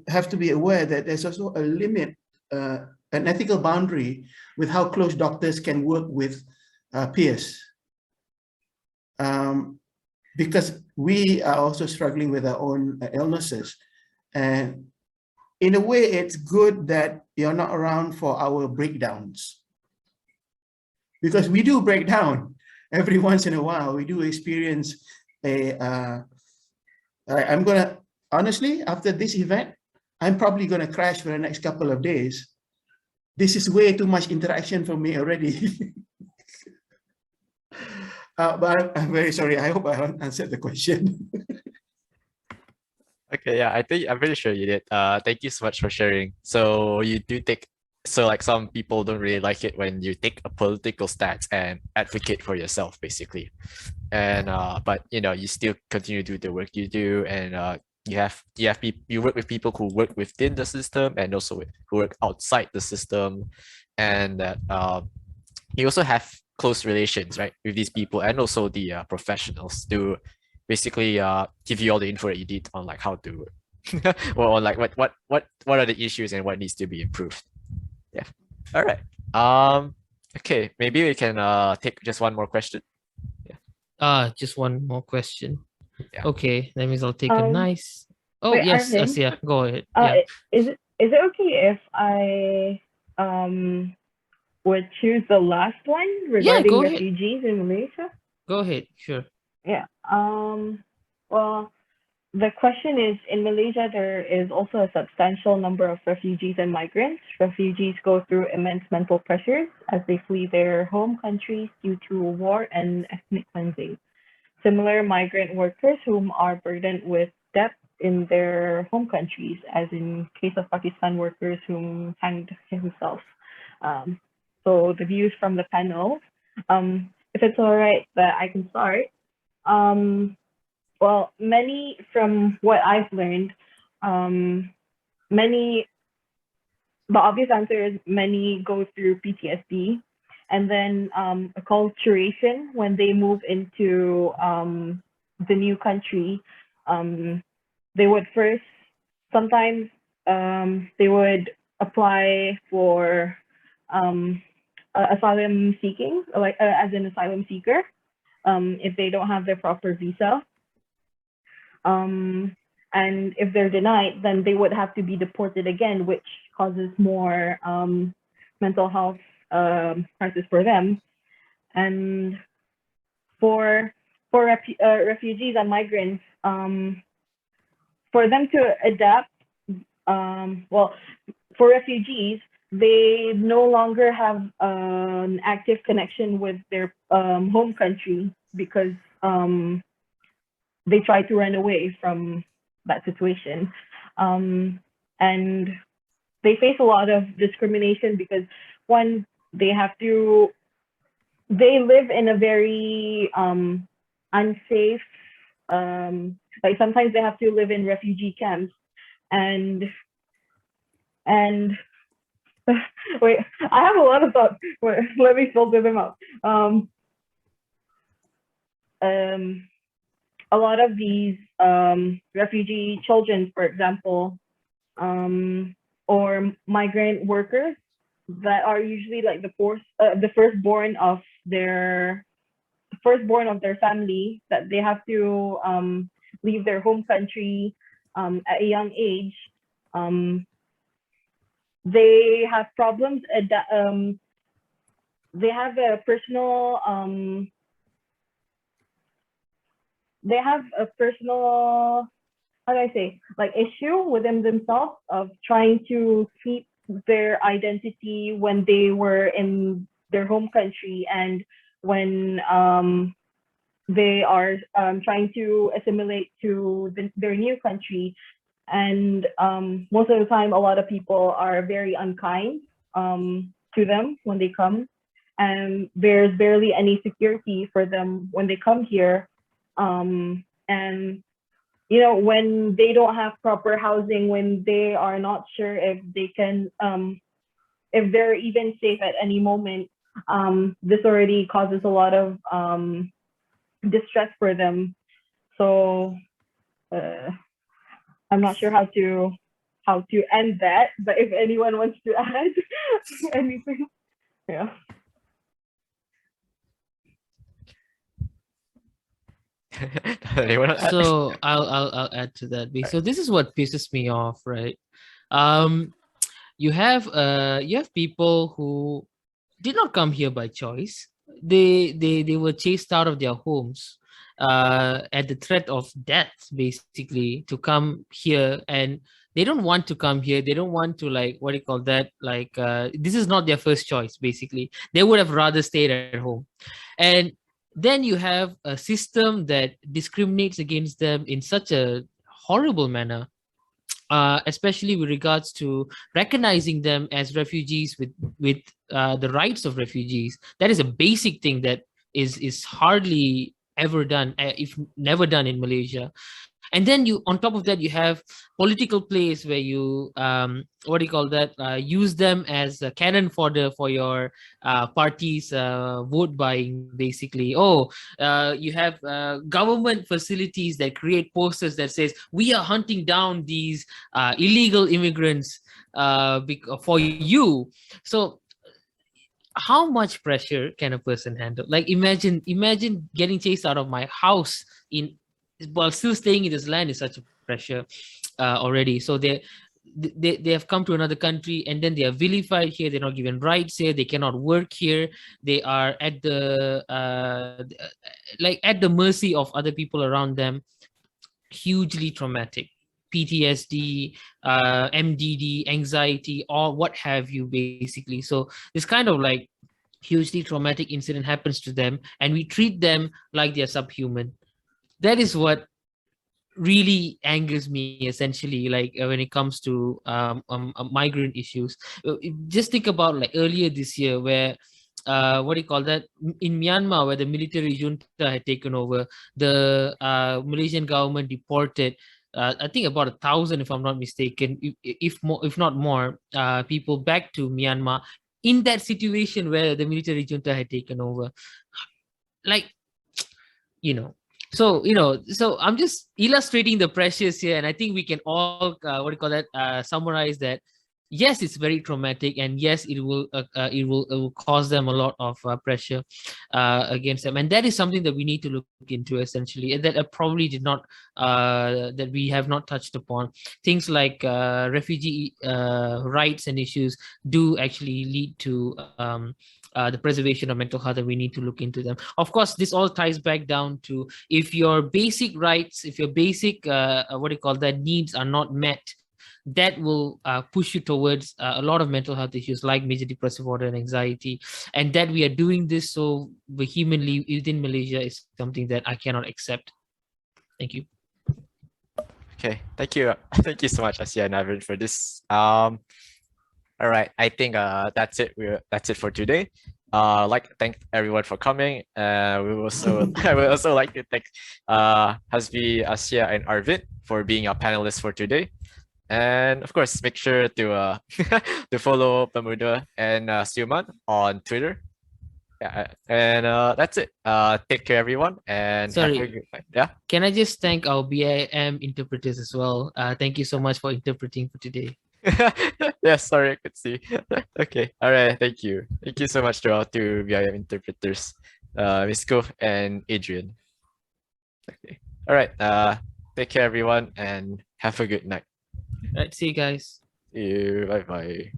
have to be aware that there's also a limit, an ethical boundary with how close doctors can work with peers. Because we are also struggling with our own illnesses. And in a way, it's good that you're not around for our breakdowns. Because we do break down every once in a while. We do experience I'm gonna, honestly, after this event, I'm probably gonna crash for the next couple of days. This is way too much interaction for me already. But I'm very sorry. I hope I answered the question. Okay, yeah, I'm pretty sure you did. Thank you so much for sharing. So you do like some people don't really like it when you take a political stance and advocate for yourself, basically. And but you still continue to do the work you do, and you work with people who work within the system and also who work outside the system, and that you also have close relations, right, with these people and also the professionals to basically give you all the info that you need on like how to or on like what are the issues and what needs to be improved. Yeah. All right. Okay, maybe we can take just one more question. Yeah. Just one more question. Yeah. Okay, that means I'll take a nice. Oh wait, yes, Arvin, Asia, go ahead. Yeah. Is it okay if I would choose the last one regarding go ahead. refugees in Malaysia? Go ahead, sure. Yeah. Well, the question is, in Malaysia, there is also a substantial number of refugees and migrants. Refugees go through immense mental pressures as they flee their home countries due to war and ethnic cleansing. similar migrant workers whom are burdened with debt in their home countries, as in case of Pakistan workers whom hanged himself. So the views from the panel, if it's all right that I can start. Well, many, from what I've learned, many, the obvious answer is many go through PTSD, and then acculturation when they move into the new country. They would first, sometimes they would apply for asylum seeking, like as an asylum seeker, if they don't have their proper visa. And if they're denied, then they would have to be deported again, which causes more mental health crisis for them. And for refugees and migrants, for them to adapt, well, for refugees, they no longer have an active connection with their home country because they try to run away from that situation. And they face a lot of discrimination because, one, they live in a very unsafe, like sometimes they have to live in refugee camps, and wait, I have a lot of thoughts. Wait, let me filter them out. A lot of these refugee children, for example, or migrant workers that are usually like the firstborn of their family, that they have to leave their home country at a young age. They have problems. They have a personal how do I say, like, issue within themselves of trying to keep their identity when they were in their home country, and when they are trying to assimilate to their new country. And most of the time, a lot of people are very unkind to them when they come, and there's barely any security for them when they come here. And you know, when they don't have proper housing, when they are not sure if they can, if they're even safe at any moment, this already causes a lot of distress for them. So I'm not sure how to end that, but if anyone wants to add anything, yeah. So I'll add to that. So this is what pisses me off, right? You have people who did not come here by choice. They were chased out of their homes at the threat of death, basically, to come here, and they don't want to come here. They don't want to, like, what do you call that? Like, this is not their first choice, basically. They would have rather stayed at home. And then you have a system that discriminates against them in such a horrible manner, especially with regards to recognizing them as refugees with the rights of refugees. That is a basic thing that is hardly ever done, if never done, in Malaysia. And then you, on top of that, you have political plays where you what do you call that, use them as a cannon fodder for your party's vote buying, basically. You have government facilities that create posters that says, we are hunting down these illegal immigrants for you. So how much pressure can a person handle? Like, imagine getting chased out of my house while still staying in this land is such a pressure already. So they have come to another country, and then they are vilified here. They're not given rights here. They cannot work here. They are at the at the mercy of other people around them. Hugely traumatic. PTSD, MDD, anxiety, or what have you, basically. So this kind of like hugely traumatic incident happens to them, and we treat them like they're subhuman. that is what really angers me, essentially, like when it comes to migrant issues. Just think about like earlier this year, where what do you call that, in Myanmar, where the military junta had taken over, the Malaysian government deported I think about 1,000, if I'm not mistaken, if more, if not more, people back to Myanmar in that situation where the military junta had taken over. Like, you know, so I'm just illustrating the pressures here, and I think we can all what do you call that, summarize that. Yes, it's very traumatic, and yes, it will cause them a lot of pressure against them, and that is something that we need to look into, essentially, and that probably did not that we have not touched upon. Things like refugee rights and issues do actually lead to the preservation of mental health, and we need to look into them. Of course, this all ties back down to, if your basic rights, if your basic what do you call that, needs are not met, that will push you towards a lot of mental health issues like major depressive disorder and anxiety. And that we are doing this so vehemently within Malaysia is something that I cannot accept. Thank you. Okay, thank you. Thank you so much, Asia and Ivan, for this. All right, I think that's it. That's it for today. Like to thank everyone for coming. We also I would also like to thank Hasbi, Asia, and Arvid for being our panelists for today. And of course, make sure to to follow Pemuda and Siuman on Twitter. Yeah, and that's it. Take care, everyone, and have a Sorry. good night. Yeah. Can I just thank our BIM interpreters as well? Thank you so much for interpreting for today. Yeah, sorry, I could see. Okay, all right, thank you. Thank you so much to our two VIM interpreters, Miss Ko and Adrian. Okay, all right, take care, everyone, and have a good night. All right, see you guys. See you, bye bye.